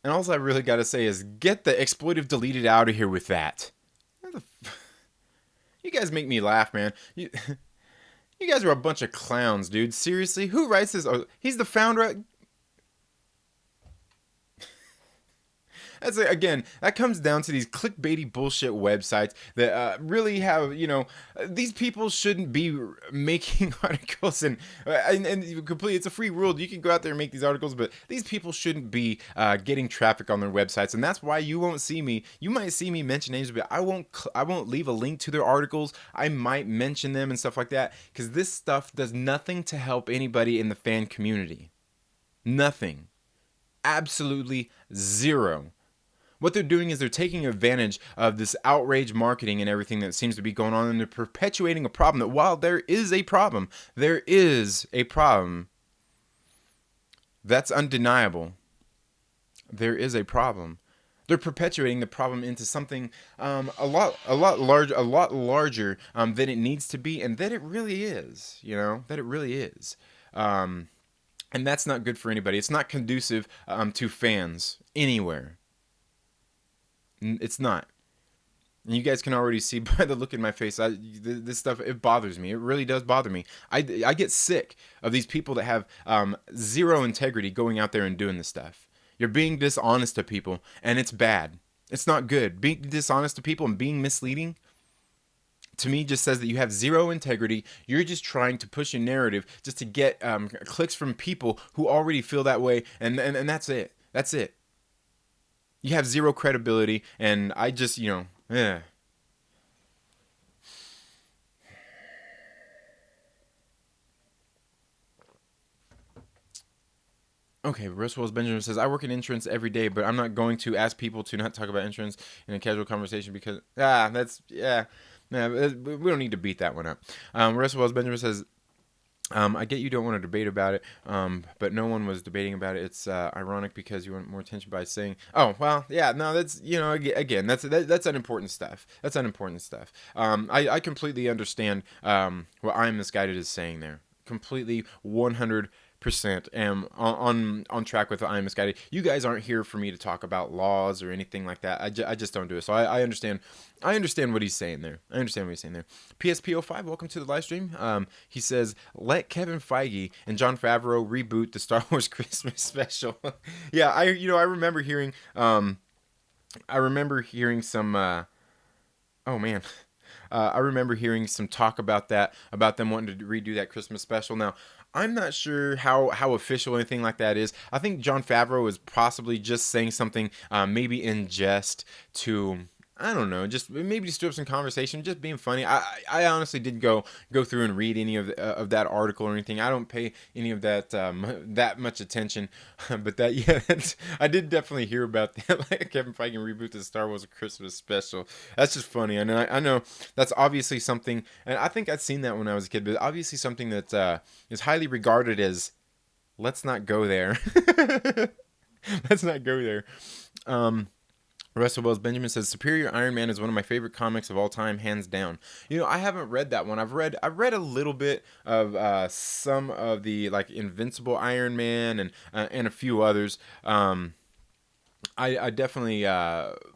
And all I really got to say is get the exploitive deleted out of here with that. You guys make me laugh, man. You guys are a bunch of clowns, dude. Seriously? Who writes this? Oh, he's the founder. That's again, that comes down to these clickbaity bullshit websites that really have, these people shouldn't be making articles and completely, it's a free world. You can go out there and make these articles, but these people shouldn't be getting traffic on their websites, and that's why you won't see me. You might see me mention names, but I won't leave a link to their articles. I might mention them and stuff like that because this stuff does nothing to help anybody in the fan community. Nothing. Absolutely zero. What they're doing is they're taking advantage of this outrage marketing and everything that seems to be going on, and they're perpetuating a problem that while there is a problem, that's undeniable. There is a problem. They're perpetuating the problem into something a lot larger than it needs to be, and that it really is. That it really is. And that's not good for anybody. It's not conducive to fans anywhere. It's not. And you guys can already see by the look in my face, this stuff, it bothers me. It really does bother me. I get sick of these people that have zero integrity going out there and doing this stuff. You're being dishonest to people, and it's bad. It's not good. Being dishonest to people and being misleading, to me, just says that you have zero integrity. You're just trying to push a narrative just to get clicks from people who already feel that way, and that's it. That's it. You have zero credibility, and I just, yeah. Okay, Russell Wells Benjamin says, I work in insurance every day, but I'm not going to ask people to not talk about insurance in a casual conversation because, we don't need to beat that one up. Russell Wells Benjamin says, I get you don't want to debate about it, but no one was debating about it. It's ironic because you want more attention by saying, "Oh, well, yeah, no, that's again, that's unimportant stuff. That's unimportant stuff." I completely understand what I'm misguided is saying there. Completely 100% am on track with what I'm misguided. You guys aren't here for me to talk about laws or anything like that. I just don't do it. So I understand. I understand what he's saying there. I understand what he's saying there. PSP05, welcome to the live stream. He says, let Kevin Feige and Jon Favreau reboot the Star Wars Christmas special. Yeah, I remember hearing some oh man. I remember hearing some talk about them wanting to redo that Christmas special. Now, I'm not sure how official anything like that is. I think Jon Favreau is possibly just saying something, maybe in jest to, I don't know, just maybe to stir up some conversation, just being funny. I honestly didn't go through and read any of that article or anything. I don't pay any of that that much attention, but I did definitely hear about that. Like Kevin Feige reboot the Star Wars Christmas special. That's just funny, and I know that's obviously something, and I think I'd seen that when I was a kid, but obviously something that is highly regarded as, let's not go there. Let's not go there. Russell Wells Benjamin says Superior Iron Man is one of my favorite comics of all time, hands down. I haven't read that one. I've read a little bit of some of the like Invincible Iron Man and a few others. I definitely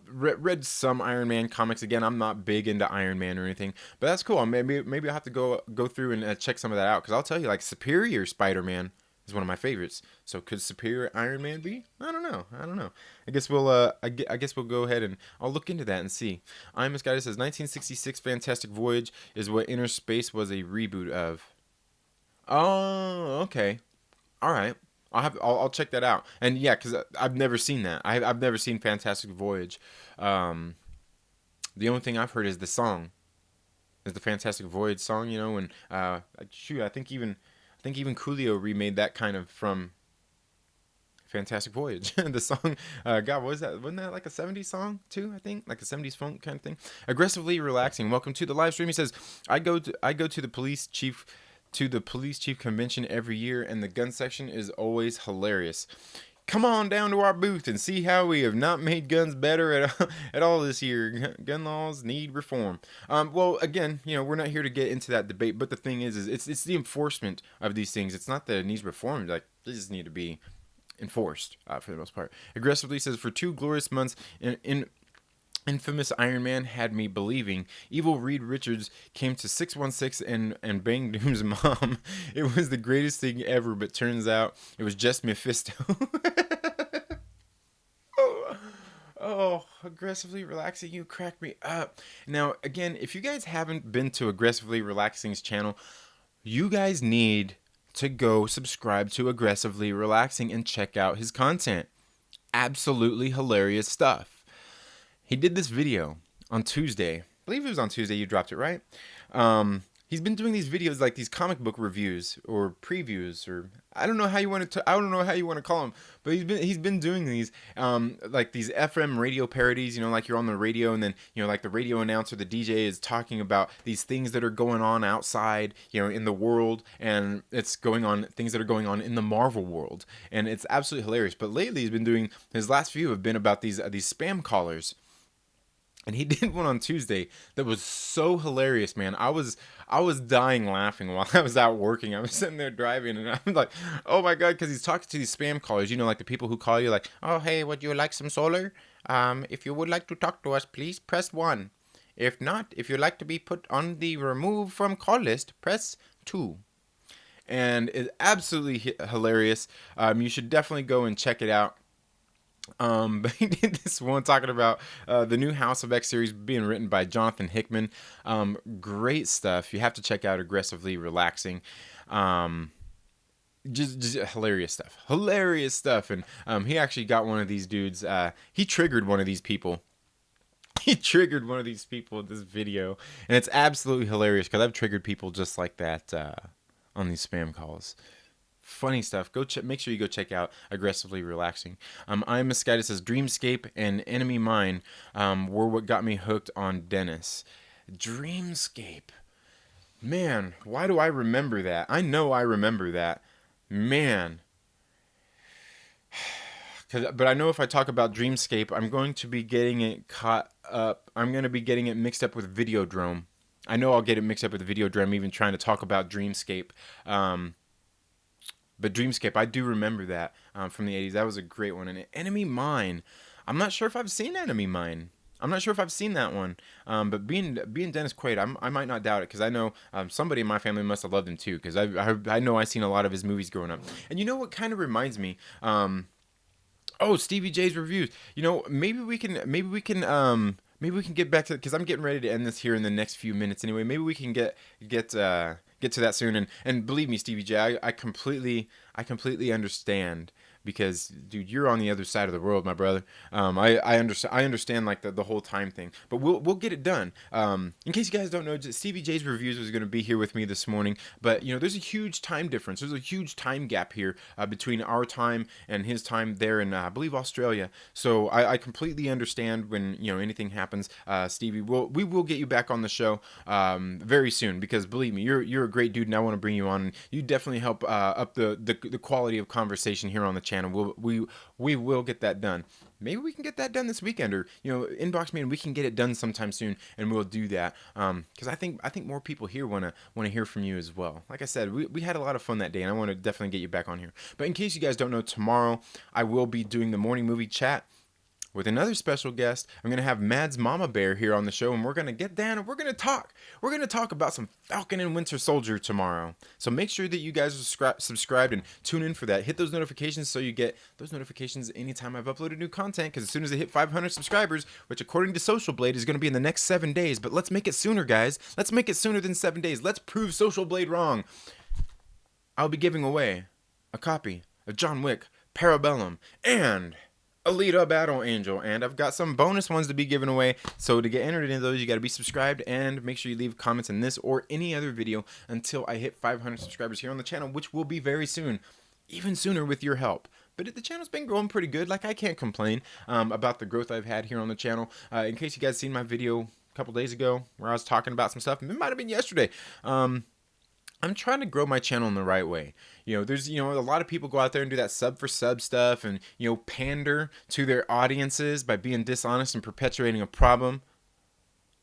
read some Iron Man comics. Again, I'm not big into Iron Man or anything, but that's cool. Maybe I'll have to go through and check some of that out because I'll tell you, like Superior Spider-Man is one of my favorites. So could Superior Iron Man be? I don't know. I guess we'll I guess we'll go ahead and I'll look into that and see. I'm this guy that says 1966 Fantastic Voyage is what Inner Space was a reboot of. Oh, okay. All right. I'll check that out. And yeah, because I've never seen that. I've never seen Fantastic Voyage. The only thing I've heard is the song, is the Fantastic Voyage song. You know, and shoot, I think even Coolio remade that kind of from Fantastic Voyage. The song, God, what was that? Wasn't that like a '70s song too? I think like a '70s funk kind of thing. Aggressively relaxing. Welcome to the live stream. He says, I go to the police chief convention every year, and the gun section is always hilarious. Come on down to our booth and see how we have not made guns better at all this year. Gun laws need reform. Well, again, we're not here to get into that debate, but the thing is it's the enforcement of these things. It's not that it needs reform. Like, they just need to be enforced for the most part. Aggressively says, for 2 glorious months in infamous Iron Man had me believing evil Reed Richards came to 616 and banged Doom's mom. It was the greatest thing ever, but turns out it was just Mephisto. Oh, aggressively relaxing, you crack me up. Now, again, if you guys haven't been to Aggressively Relaxing's channel, you guys need to go subscribe to Aggressively Relaxing and check out his content. Absolutely hilarious stuff. He did this video on Tuesday. I believe it was on Tuesday you dropped it, right? He's been doing these videos, like these comic book reviews or previews, or I don't know how you want to call them, but he's been doing these like these FM radio parodies, like you're on the radio and then like the radio announcer, the DJ is talking about these things that are going on outside, in the world, and it's going on things that are going on in the Marvel world, and it's absolutely hilarious. But lately he's been doing, his last few have been about these spam callers. And he did one on Tuesday that was so hilarious, man. I was dying laughing while I was out working. I was sitting there driving, and I'm like, oh my God, because he's talking to these spam callers, like the people who call you like, oh, hey, would you like some solar? If you would like to talk to us, please press 1. If not, if you'd like to be put on the remove from call list, press 2. And it's absolutely hilarious. You should definitely go and check it out. But he did this one talking about the new House of X series being written by Jonathan Hickman. Great stuff. You have to check out Aggressively Relaxing. Just hilarious stuff. And he actually got one of these dudes. He triggered one of these people. He triggered one of these people in this video, and it's absolutely hilarious because I've triggered people just like that on these spam calls. Funny stuff. Make sure you go check out Aggressively Relaxing. I'm Misguided says Dreamscape and Enemy Mine were what got me hooked on Dennis. Dreamscape. Man, why do I remember that? I know I remember that. Man. But I know if I talk about Dreamscape, I'm going to be getting it caught up. I'm going to be getting it mixed up with Videodrome. I know I'll get it mixed up with Videodrome, even trying to talk about Dreamscape. But Dreamscape, I do remember that from the 80s. That was a great one. And Enemy Mine, I'm not sure if I've seen Enemy Mine. I'm not sure if I've seen that one. But being Dennis Quaid, I might not doubt it, because I know somebody in my family must have loved him too, because I know I've seen a lot of his movies growing up. And you know what kind of reminds me? Stevie J's reviews. Maybe we can get back to it, because I'm getting ready to end this here in the next few minutes anyway. Maybe we can get to that soon. And believe me, Stevie J, I completely understand, because dude, you're on the other side of the world, my brother. I understand like the whole time thing, but we'll get it done. In case you guys don't know, Stevie J's reviews was going to be here with me this morning, but there's a huge time difference. There's a huge time gap here between our time and his time there in I believe Australia. So I completely understand when anything happens. Stevie, we will get you back on the show very soon, because believe me, you're a great dude, and I want to bring you on. You definitely help up the quality of conversation here on the channel. We will get that done. Maybe we can get that done this weekend, or inbox me and we can get it done sometime soon, and we'll do that. Because I think more people here want to hear from you as well. Like I said, we had a lot of fun that day, and I want to definitely get you back on here. But in case you guys don't know, tomorrow I will be doing the morning movie chat with another special guest. I'm going to have Mads Mama Bear here on the show, and we're going to get down and we're going to talk. We're going to talk about some Falcon and Winter Soldier tomorrow. So make sure that you guys are subscribed and tune in for that. Hit those notifications so you get those notifications anytime I've uploaded new content, because as soon as I hit 500 subscribers, which according to Social Blade is going to be in the next 7 days, but let's make it sooner, guys. Let's make it sooner than 7 days. Let's prove Social Blade wrong. I'll be giving away a copy of John Wick, Parabellum, and Alita Battle Angel. And I've got some bonus ones to be given away. So to get entered into those, you got to be subscribed and make sure you leave comments in this or any other video until I hit 500 subscribers here on the channel, which will be very soon, even sooner with your help. But the channel's been growing pretty good. Like, I can't complain about the growth I've had here on the channel. In case you guys seen my video a couple days ago where I was talking about some stuff, it might have been yesterday. I'm trying to grow my channel in the right way. There's, a lot of people go out there and do that sub for sub stuff and, pander to their audiences by being dishonest and perpetuating a problem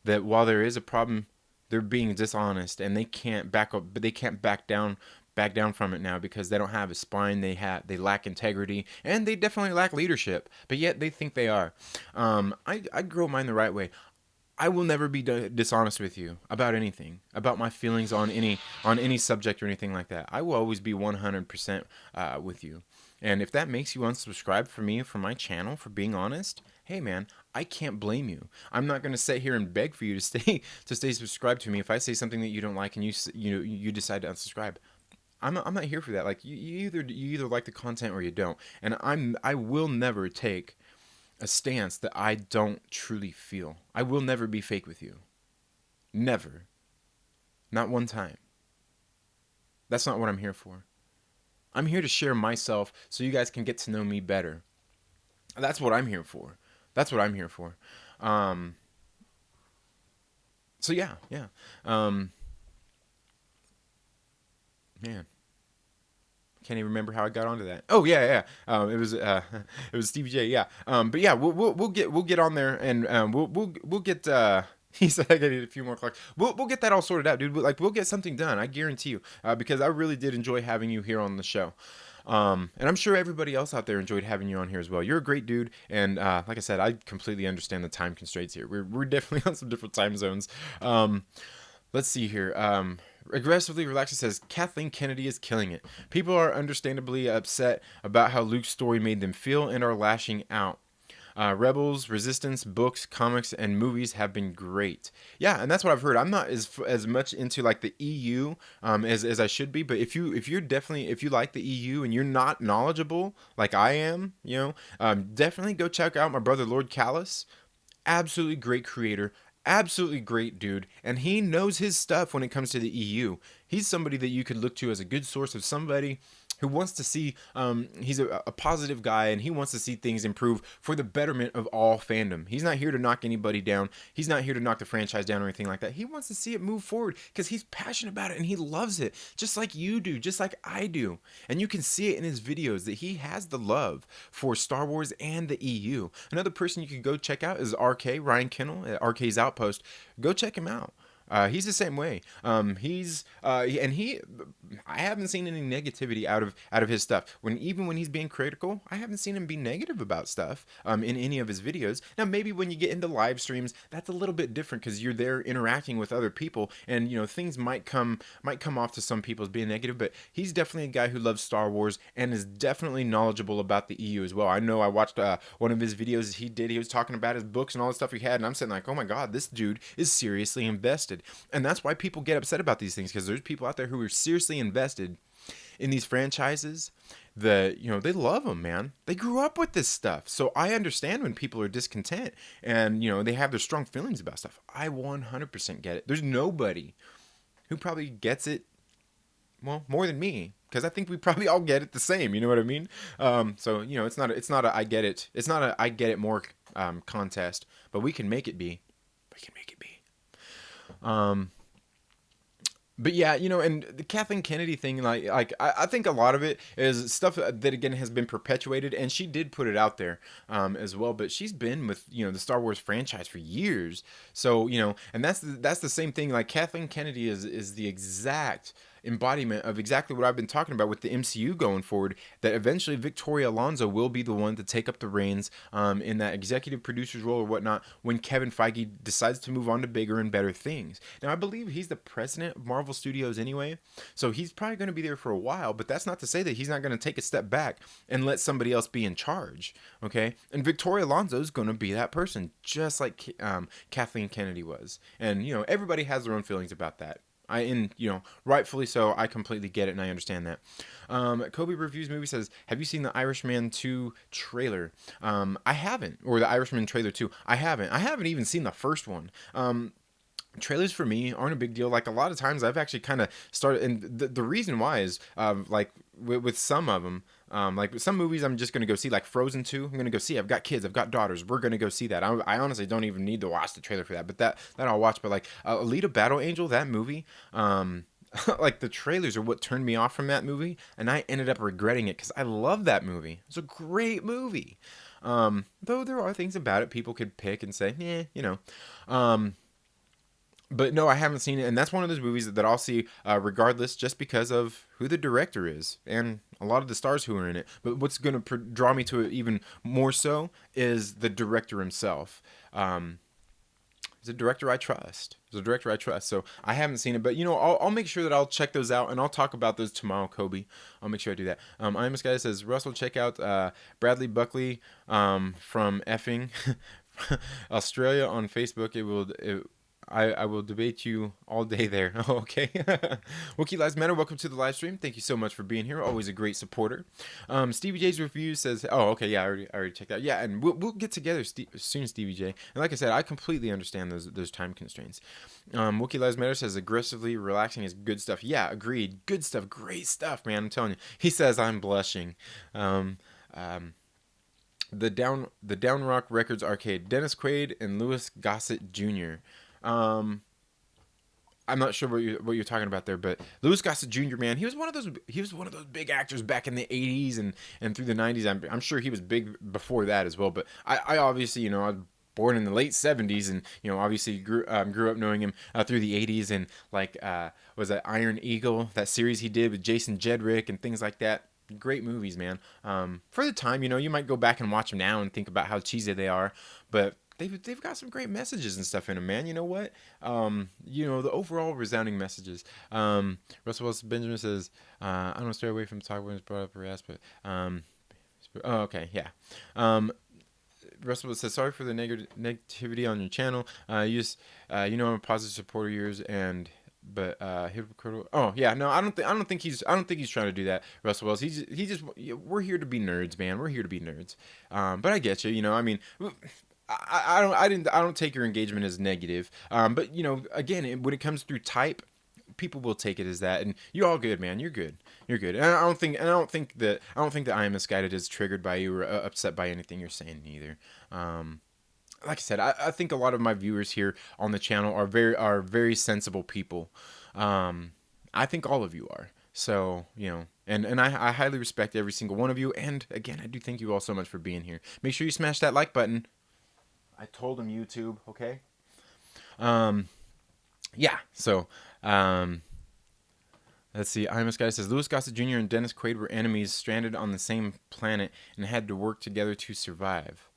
that while there is a problem, they're being dishonest and they can't back up, but they can't back down from it now because they don't have a spine. They lack integrity and they definitely lack leadership, but yet they think they are. I grow mine the right way. I will never be dishonest with you about anything, about my feelings on any subject or anything like that. I will always be 100% with you. And if that makes you unsubscribe from my channel for being honest, hey man, I can't blame you. I'm not going to sit here and beg for you to stay subscribed to me if I say something that you don't like and you decide to unsubscribe. I'm not here for that. Like, you either like the content or you don't. And I will never take a stance that I don't truly feel. I will never be fake with you. Never. Not one time. That's not what I'm here for. I'm here to share myself so you guys can get to know me better. That's what I'm here for. That's what I'm here for. So yeah. Man. Can't even remember how I got onto that. Oh yeah. It was Stevie J. Yeah. But yeah, we'll get on there and we'll get. He said I got a few more clocks. We'll get that all sorted out, dude. We'll get something done. I guarantee you. Because I really did enjoy having you here on the show. And I'm sure everybody else out there enjoyed having you on here as well. You're a great dude, and like I said, I completely understand the time constraints here. We're definitely on some different time zones. Let's see here. Aggressively Relaxed says Kathleen Kennedy is killing it. People are understandably upset about how Luke's story made them feel and are lashing out. Rebels, Resistance, books, comics, and movies have been great. Yeah, and that's what I've heard. I'm not as much into like the EU as I should be, but if you like the EU and you're not knowledgeable like I am, definitely go check out my brother Lord Callus. Absolutely great creator. Absolutely great dude, and he knows his stuff when it comes to the EU. He's somebody that you could look to as a good source of somebody who wants to see, he's a positive guy, and he wants to see things improve for the betterment of all fandom. He's not here to knock anybody down. He's not here to knock the franchise down or anything like that. He wants to see it move forward because he's passionate about it and he loves it, just like you do, just like I do. And you can see it in his videos that he has the love for Star Wars and the EU. Another person you could go check out is RK, Ryan Kennel at RK's Outpost. Go check him out. He's the same way. I haven't seen any negativity out of his stuff. Even when he's being critical, I haven't seen him be negative about stuff in any of his videos. Now, maybe when you get into live streams, that's a little bit different because you're there interacting with other people, and things might come off to some people as being negative. But he's definitely a guy who loves Star Wars and is definitely knowledgeable about the EU as well. I know I watched one of his videos he was talking about his books and all the stuff he had, and I'm sitting like, oh my god, this dude is seriously invested. And that's why people get upset about these things, because there's people out there who are seriously invested in these franchises that, they love them, man. They grew up with this stuff. So I understand when people are discontent and, they have their strong feelings about stuff. I 100% get it. There's nobody who probably gets it, well, more than me, because I think we probably all get it the same. You know what I mean? So, it's not a I get it. It's not a I get it more contest, but we can make it be. We can make it be. But yeah, and the Kathleen Kennedy thing, I think a lot of it is stuff that again has been perpetuated, and she did put it out there as well. But she's been with the Star Wars franchise for years, so and that's the same thing. Like, Kathleen Kennedy is the exact embodiment of exactly what I've been talking about with the MCU going forward, that eventually Victoria Alonso will be the one to take up the reins in that executive producer's role or whatnot when Kevin Feige decides to move on to bigger and better things. Now, I believe he's the president of Marvel Studios anyway, so he's probably going to be there for a while, but that's not to say that he's not going to take a step back and let somebody else be in charge, okay? And Victoria Alonso is going to be that person, just like Kathleen Kennedy was. And, everybody has their own feelings about that. rightfully so. I completely get it and I understand that. Kobe Reviews Movie says, have you seen the Irishman 2 trailer? I haven't, or the Irishman trailer 2. I haven't. I haven't even seen the first one. Trailers for me aren't a big deal. Like a lot of times I've actually kind of started, and the reason why is like with some of them, like with some movies I'm just going to go see, like Frozen 2. I'm going to go see. I've got kids, I've got daughters, we're going to go see that. I honestly don't even need to watch the trailer for that, but that I'll watch. But like Alita Battle Angel, that movie, like the trailers are what turned me off from that movie, and I ended up regretting it because I love that movie. It's a great movie. Though there are things about it people could pick and say, but no, I haven't seen it, and that's one of those movies that I'll see regardless, just because of who the director is and a lot of the stars who are in it. But what's going to draw me to it even more so is the director himself. He's a director I trust. So I haven't seen it, but I'll make sure that I'll check those out, and I'll talk about those tomorrow, Kobe. I'll make sure I do that. I'm this guy that says, Russell, check out Bradley Buckley from effing Australia on Facebook. I will debate you all day there. Okay. Wookie Lives Matter, welcome to the live stream. Thank you so much for being here. Always a great supporter. Stevie J's review says, oh, okay, yeah, I already checked out. Yeah, and we'll get together soon, Stevie J. And like I said, I completely understand those time constraints. Wookie Lives Matter says, aggressively relaxing is good stuff. Yeah, agreed. Good stuff. Great stuff, man. I'm telling you. He says, I'm blushing. The Down Rock Records Arcade. Dennis Quaid and Louis Gossett Jr. I'm not sure what you're talking about there, but Louis Gossett Jr., man, he was one of those big actors back in the 80s and through the 90s. I'm sure he was big before that as well, but I obviously, I was born in the late 70s, and obviously grew up knowing him through the 80s, and like was that Iron Eagle, that series he did with Jason Jedrick and things like that. Great movies, man. For the time, you might go back and watch them now and think about how cheesy they are, but they've got some great messages and stuff in them, man. You know what? The overall resounding messages. Russell Wilson Benjamin says, I don't stray away from talk when it's brought up or asked, but oh, okay, yeah. Russell says, sorry for the negativity on your channel. I'm a positive supporter of yours, but hypocritical. Oh yeah, no, I don't think he's trying to do that, Russell Wells. We're here to be nerds, man. We're here to be nerds. But I get you. I mean, I don't take your engagement as negative. But again, when it comes through type, people will take it as that, and you're all good, man. You're good. And I don't think that I am misguided is triggered by you or upset by anything you're saying either. Like I said, I think a lot of my viewers here on the channel are very sensible people. I think all of you are. So, and I highly respect every single one of you. And again, I do thank you all so much for being here. Make sure you smash that like button. I told him YouTube, okay? Yeah, so, let's see. I'm this guy says, Louis Gossett Jr. and Dennis Quaid were enemies stranded on the same planet and had to work together to survive.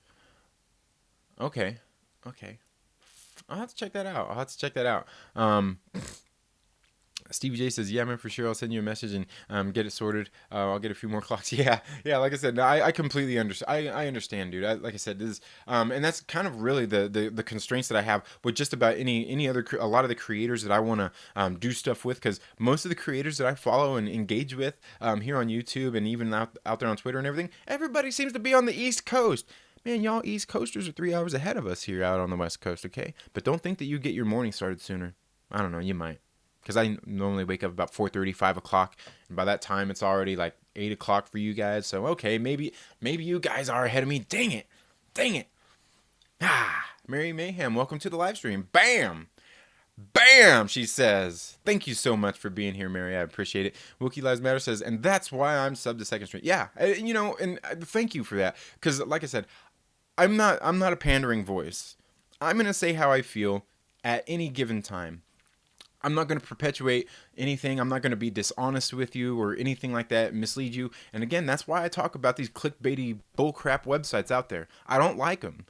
Okay. I'll have to check that out. Stevie J says, yeah, man, for sure. I'll send you a message and get it sorted. I'll get a few more clocks. Yeah. Like I said, no, I completely understand. I understand, dude. Like I said, this is, and that's kind of really the constraints that I have with just about any other, a lot of the creators that I want to do stuff with, because most of the creators that I follow and engage with here on YouTube and even out there on Twitter and everything, everybody seems to be on the East Coast. Man, y'all East Coasters are 3 hours ahead of us here out on the West Coast, okay? But don't think that you get your morning started sooner. I don't know, you might. Because I normally wake up about 4:30, 5 o'clock, and by that time it's already like 8 o'clock for you guys. So, okay, maybe you guys are ahead of me. Dang it. Mary Mayhem, welcome to the live stream. Bam, she says. Thank you so much for being here, Mary. I appreciate it. Wookie Lives Matter says, and that's why I'm sub to Second Street. Yeah, and thank you for that. Because, like I said, I'm not a pandering voice. I'm going to say how I feel at any given time. I'm not going to perpetuate anything. I'm not going to be dishonest with you or anything like that, mislead you. And again, that's why I talk about these clickbaity bullcrap websites out there. I don't like them.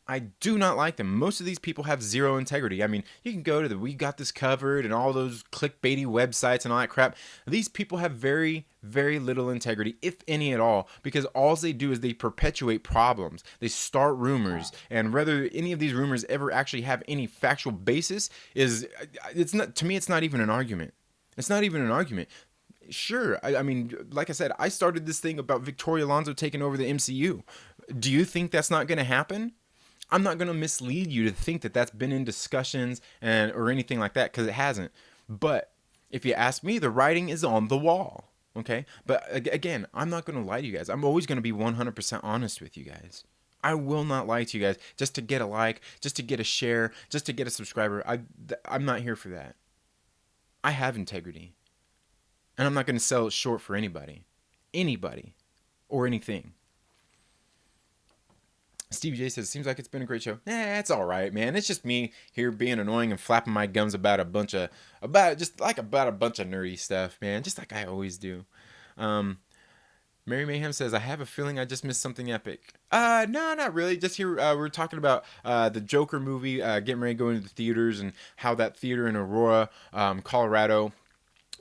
I do not like them. Most of these people have zero integrity. I mean, you can go to the We Got This Covered and all those clickbaity websites and all that crap. These people have very, very little integrity, if any at all, because all they do is they perpetuate problems. They start rumors, and whether any of these rumors ever actually have any factual basis is, it's not, to me, it's not even an argument. It's not even an argument. Sure, I mean, like I said, I started this thing about Victoria Alonso taking over the MCU. Do you think that's not going to happen? I'm not going to mislead you to think that that's been in discussions and or anything like that, because it hasn't. But if you ask me, the writing is on the wall. Okay, but again, I'm not going to lie to you guys. I'm always going to be 100% honest with you guys. I will not lie to you guys just to get a like, just to get a share, just to get a subscriber. I'm not here for that. I have integrity, and I'm not going to sell it short for anybody, or anything. Stevie J says, seems like it's been a great show. It's all right, man. It's just me here being annoying and flapping my gums about a bunch of nerdy stuff, man. Just like I always do. Mary Mayhem says, I have a feeling I just missed something epic. No, not really. Just here, we're talking about the Joker movie, getting ready to go into the theaters, and how that theater in Aurora, Colorado,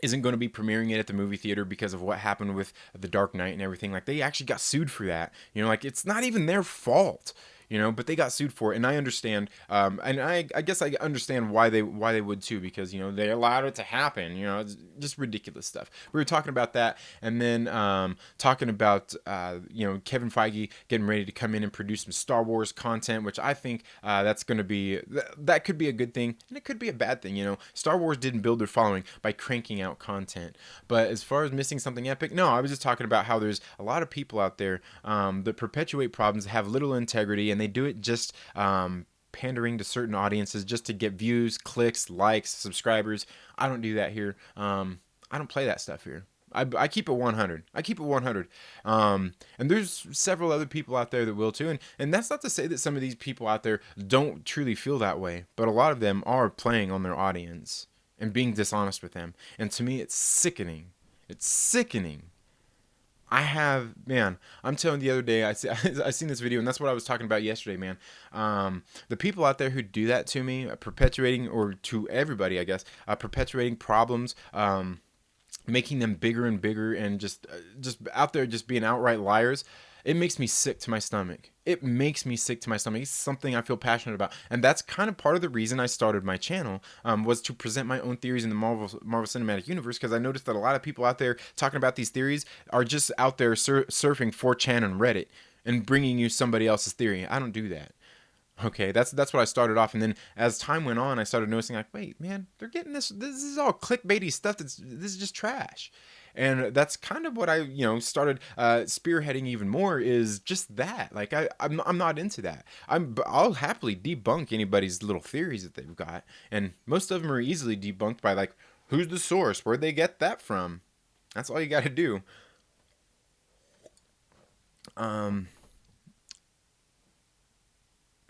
isn't going to be premiering it at the movie theater because of what happened with The Dark Knight and everything. Like, they actually got sued for that. You know, like, it's not even their fault. You know, but they got sued for it, and I understand. And I guess I understand why they would too, because, you know, they allowed it to happen. You know, it's just ridiculous stuff. We were talking about that, and then talking about you know, Kevin Feige getting ready to come in and produce some Star Wars content, which I think that's going to be that could be a good thing, and it could be a bad thing. You know, Star Wars didn't build their following by cranking out content. But as far as missing something epic, no, I was just talking about how there's a lot of people out there that perpetuate problems, have little integrity, and they do it just pandering to certain audiences just to get views, clicks, likes, subscribers. I don't do that here. I don't play that stuff here. I keep it 100. I keep it 100. And there's several other people out there that will too. And that's not to say that some of these people out there don't truly feel that way, but a lot of them are playing on their audience and being dishonest with them. And to me, it's sickening. It's sickening. I'm telling you, the other day, I seen this video, and that's what I was talking about yesterday, man. The people out there who do that to me, perpetuating, or to everybody, I guess, perpetuating problems, making them bigger and bigger, and just out there just being outright liars. It makes me sick to my stomach. It makes me sick to my stomach. It's something I feel passionate about. And that's kind of part of the reason I started my channel, was to present my own theories in the Marvel Cinematic Universe, because I noticed that a lot of people out there talking about these theories are just out there surfing 4chan and Reddit and bringing you somebody else's theory. I don't do that. Okay, that's what I started off, and then as time went on, I started noticing, like, wait, man, they're getting this is all clickbaity stuff. This is just trash. And that's kind of what I, you know, started spearheading even more, is just that. Like, I'm not into that. I'll happily debunk anybody's little theories that they've got, and most of them are easily debunked by, like, who's the source? Where'd they get that from? That's all you got to do.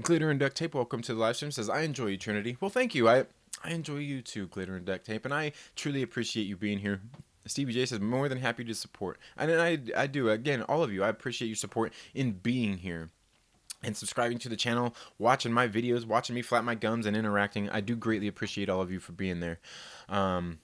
Glitter and Duct Tape, welcome to the live stream. Says, I enjoy you, Trinity. Well, thank you. I enjoy you too, Glitter and Duct Tape, and I truly appreciate you being here. Stevie J says, more than happy to support. And I do. Again, all of you, I appreciate your support in being here and subscribing to the channel, watching my videos, watching me flap my gums, and interacting. I do greatly appreciate all of you for being there. And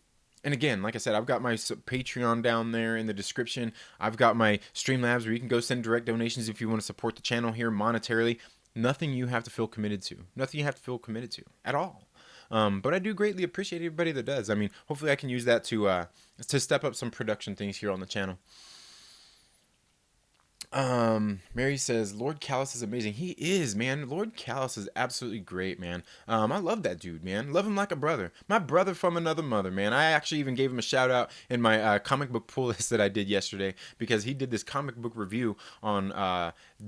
again, like I said, I've got my Patreon down there in the description. I've got my Streamlabs where you can go send direct donations if you want to support the channel here monetarily. Nothing you have to feel committed to. Nothing you have to feel committed to at all. But I do greatly appreciate everybody that does. I mean, hopefully I can use that to step up some production things here on the channel. Mary says, Lord Callus is amazing. He is, man. Lord Callus is absolutely great, man. I love that dude, man. Love him like a brother. My brother from another mother, man. I actually even gave him a shout out in my comic book pull list that I did yesterday, because he did this comic book review on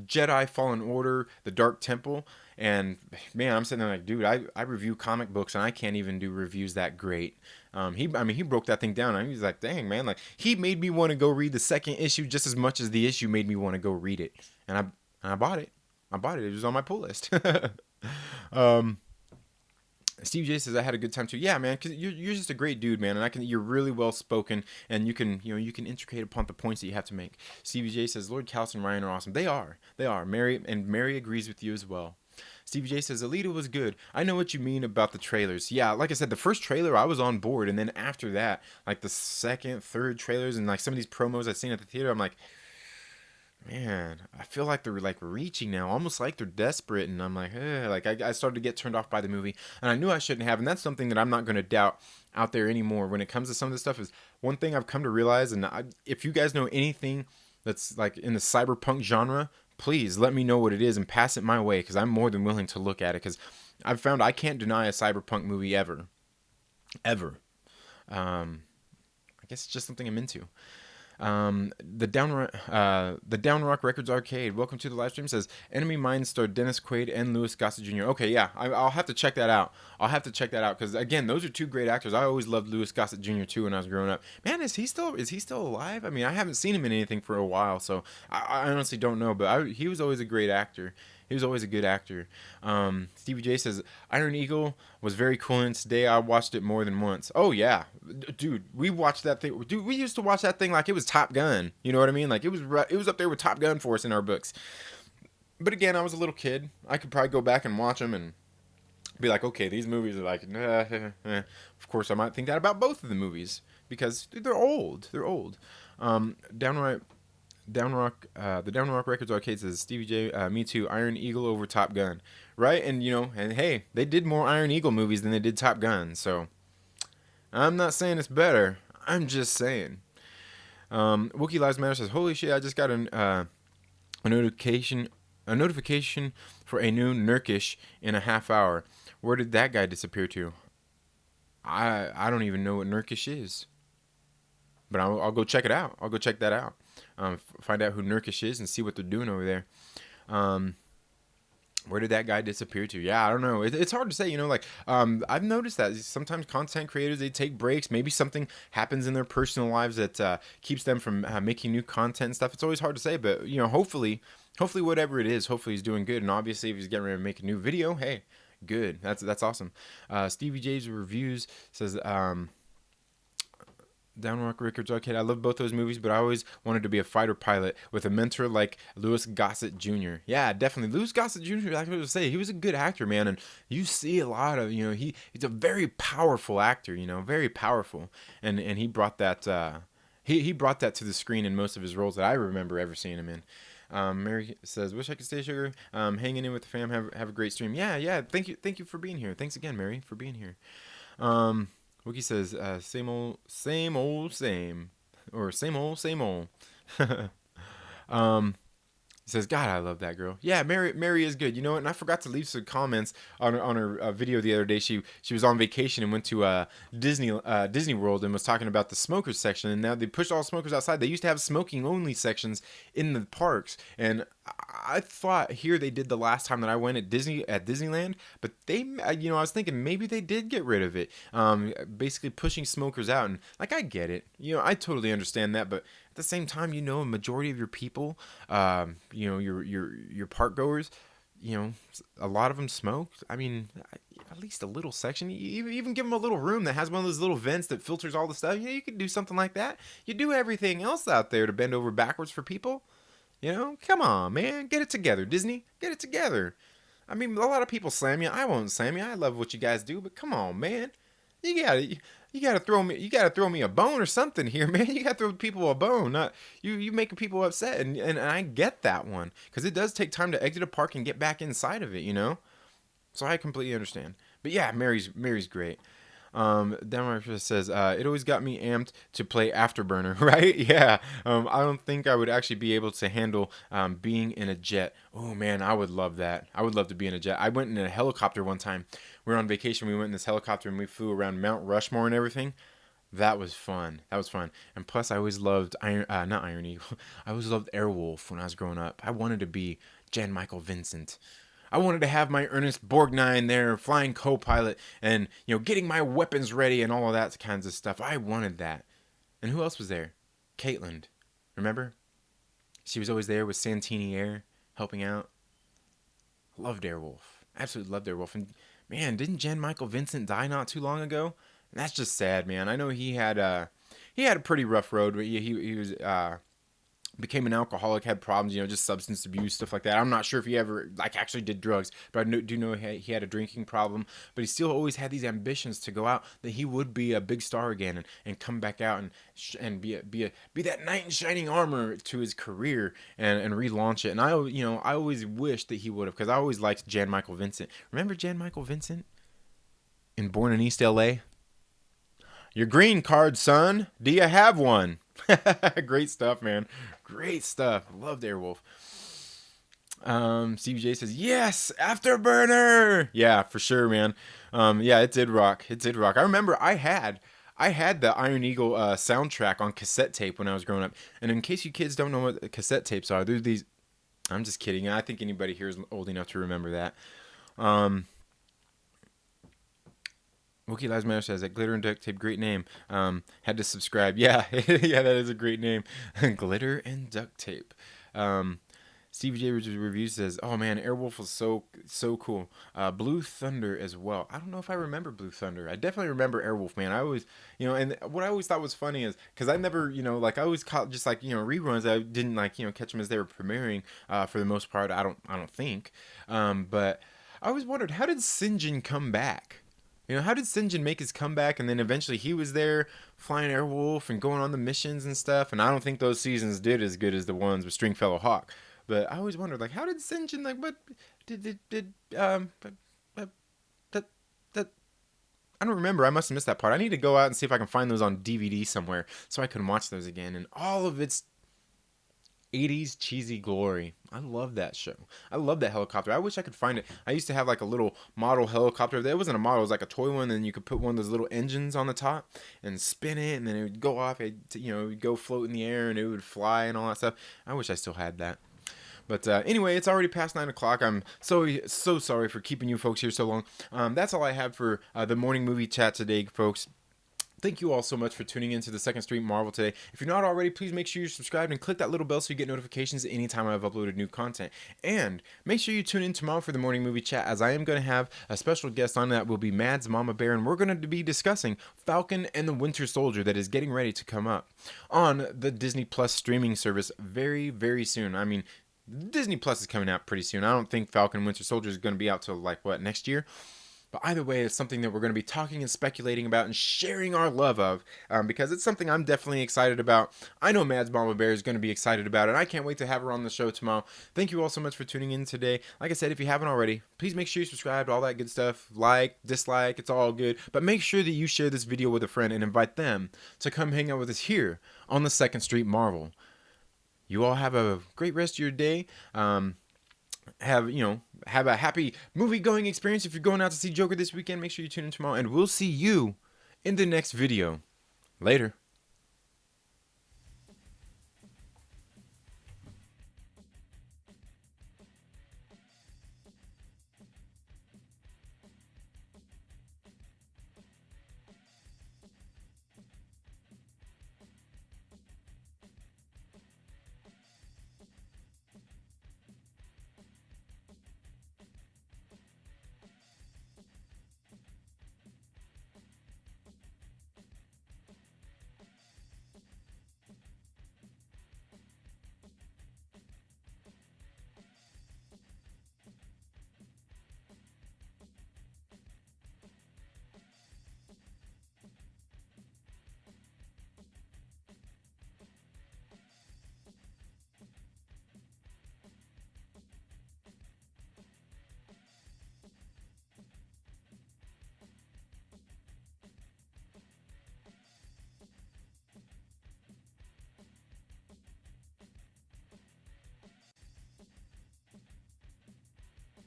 Jedi Fallen Order, The Dark Temple. And man, I'm sitting there like, dude, I review comic books and I can't even do reviews that great. He broke that thing down, and he was like, dang, man, like, he made me want to go read the second issue just as much as the issue made me want to go read it. And I bought it. It was on my pull list. Steve J says, I had a good time too. Yeah, man, because you're just a great dude, man, and you're really well spoken, and you can intricate upon the points that you have to make. Steve J says, Lord Callus and Ryan are awesome. They are. Mary agrees with you as well. Stevie J says Alita was good. I know what you mean about the trailers. Yeah, like I said, the first trailer I was on board, and then after that, like the second, third trailers, and like some of these promos I've seen at the theater, I'm like, man, I feel like they're like reaching now, almost like they're desperate, and I'm like, like I started to get turned off by the movie, and I knew I shouldn't have, and that's something that I'm not going to doubt out there anymore when it comes to some of this stuff. Is one thing I've come to realize, and if you guys know anything that's like in the cyberpunk genre, please let me know what it is and pass it my way, because I'm more than willing to look at it, because I've found I can't deny a cyberpunk movie ever. I guess it's just something I'm into. The Downrock Records Arcade. Welcome to the live stream. Says Enemy Mine star Dennis Quaid and Louis Gossett Jr. Okay, yeah, I'll have to check that out. I'll have to check that out because again, those are two great actors. I always loved Louis Gossett Jr. too when I was growing up. Man, is he still alive? I mean, I haven't seen him in anything for a while, so I honestly don't know. But he was always a great actor. He was always a good actor. Stevie J says Iron Eagle was very cool, and today I watched it more than once. Oh yeah, dude, we watched that thing. Dude, we used to watch that thing like it was Top Gun. You know what I mean? Like it was up there with Top Gun for us in our books. But again, I was a little kid. I could probably go back and watch them and be like, okay, these movies are like, Of course, I might think that about both of the movies because they're old. They're old. Downright. The Downrock Records Arcade says Stevie J, me too. Iron Eagle over Top Gun, right? And and hey, they did more Iron Eagle movies than they did Top Gun. So I'm not saying it's better. I'm just saying. Wookie Lives Matter says, holy shit! I just got a notification for a new Nurkish in a half hour. Where did that guy disappear to? I don't even know what Nurkish is, but I'll go check it out. I'll go check that out. Find out who Nurkish is and see what they're doing over there. Where did that guy disappear to? Yeah, I don't know. It's hard to say, I've noticed that sometimes content creators, they take breaks. Maybe something happens in their personal lives that keeps them from making new content and stuff. It's always hard to say, but, hopefully whatever it is, hopefully he's doing good. And obviously if he's getting ready to make a new video, hey, good. That's awesome. Stevie J's Reviews says, Downrock Records Arcade. I love both those movies, but I always wanted to be a fighter pilot with a mentor like Louis Gossett Jr. Yeah, definitely. Louis Gossett Jr., like I was saying, he was a good actor, man. And you see a lot of, he's a very powerful actor, very powerful. And he brought that, he brought that to the screen in most of his roles that I remember ever seeing him in. Mary says, wish I could stay, sugar. Hanging in with the fam. Have a great stream. Yeah. Thank you for being here. Thanks again, Mary, for being here. Wookie says, same old, or same old. He says, God, I love that girl. Yeah, Mary is good. You know what? And I forgot to leave some comments on her video the other day. She was on vacation and went to Disney World and was talking about the smokers section. And now they pushed all smokers outside. They used to have smoking only sections in the parks. And I thought here they did the last time that I went at Disneyland, but they, I was thinking maybe they did get rid of it. Basically pushing smokers out, and like I get it, I totally understand that, but at the same time, a majority of your people, your park goers, a lot of them smoke. I mean, at least a little section. You even give them a little room that has one of those little vents that filters all the stuff. You could do something like that. You do everything else out there to bend over backwards for people. Come on, man. Get it together, Disney. Get it together. I mean, a lot of people slam you. I won't slam you. I love what you guys do, but come on, man. You gotta throw me a bone or something here, man. You gotta throw people a bone. Not you making people upset, and I get that one because it does take time to exit a park and get back inside of it, So I completely understand. But yeah, Mary's great. Denmark says, it always got me amped to play Afterburner, right? Yeah. I don't think I would actually be able to handle being in a jet. Oh, man, I would love that. I would love to be in a jet. I went in a helicopter one time. We were on vacation. We went in this helicopter and we flew around Mount Rushmore and everything. That was fun. And plus, I always loved not Iron Eagle. I always loved Airwolf when I was growing up. I wanted to be Jan Michael Vincent. I wanted to have my Ernest Borgnine there, flying co-pilot, and, getting my weapons ready and all of that kinds of stuff. I wanted that. And who else was there? Caitlin. Remember? She was always there with Santini Air, helping out. Loved Airwolf. Absolutely loved Airwolf. And, man, didn't Jan Michael Vincent die not too long ago? And that's just sad, man. I know he had a pretty rough road, but he was... became an alcoholic, had problems, just substance abuse, stuff like that. I'm not sure if he ever like actually did drugs, but do know he had a drinking problem. But he still always had these ambitions to go out, that he would be a big star again, and come back out and be that knight in shining armor to his career, and relaunch it. And I always wished that he would have, because I always liked Jan Michael Vincent. Remember Jan Michael Vincent in Born in East L.A.? Your green card, son. Do you have one? Great stuff, man. Great stuff. Loved Airwolf. CBJ says, yes, Afterburner. Yeah, for sure, man. Yeah, it did rock. It did rock. I remember I had the Iron Eagle soundtrack on cassette tape when I was growing up. And in case you kids don't know what cassette tapes are, there's these. I'm just kidding. I think anybody here is old enough to remember that. Wookie Lives Matter says that Glitter and Duct Tape, great name. Had to subscribe. Yeah, yeah, that is a great name. Glitter and Duct Tape. Stevie J Review says, oh man, Airwolf was so cool. Blue Thunder as well. I don't know if I remember Blue Thunder. I definitely remember Airwolf, man. I always, and what I always thought was funny is, because I never, like I always caught just like, reruns. I didn't like, catch them as they were premiering for the most part. I don't think. But I always wondered, how did Sinjin come back? How did Sinjin make his comeback, and then eventually he was there flying Airwolf and going on the missions and stuff, and I don't think those seasons did as good as the ones with Stringfellow Hawk. But I always wondered, like, how did Sinjin, like, what did that I don't remember. I must have missed that part. I need to go out and see if I can find those on DVD somewhere so I can watch those again, and all of its 80s cheesy glory. I love that show. I love that helicopter. I wish I could find it. I used to have like a little model helicopter. It wasn't a model, it was like a toy one, and you could put one of those little engines on the top and spin it, and then it would go off. It would go float in the air, and it would fly and all that stuff. I wish I still had that. But anyway, it's already past 9 o'clock. I'm so sorry for keeping you folks here so long. That's all I have for the morning movie chat today, folks. Thank you all so much for tuning into the Second Street Marvel today. If you're not already, please make sure you're subscribed and click that little bell so you get notifications anytime I've uploaded new content. And make sure you tune in tomorrow for the morning movie chat, as I am going to have a special guest on that will be Mads Mama Bear, and we're going to be discussing Falcon and the Winter Soldier that is getting ready to come up on the Disney Plus streaming service very, very soon. I mean, Disney Plus is coming out pretty soon. I don't think Falcon and Winter Soldier is going to be out till next year? But either way, it's something that we're going to be talking and speculating about and sharing our love of, because it's something I'm definitely excited about. I know Mads Mama Bear is going to be excited about it, and I can't wait to have her on the show tomorrow. Thank you all so much for tuning in today. Like I said, if you haven't already, please make sure you subscribe to all that good stuff. Like, dislike, it's all good. But make sure that you share this video with a friend and invite them to come hang out with us here on the Second Street Marvel. You all have a great rest of your day. Have a happy movie going experience. If you're going out to see Joker this weekend, make sure you tune in tomorrow, and we'll see you in the next video. Later.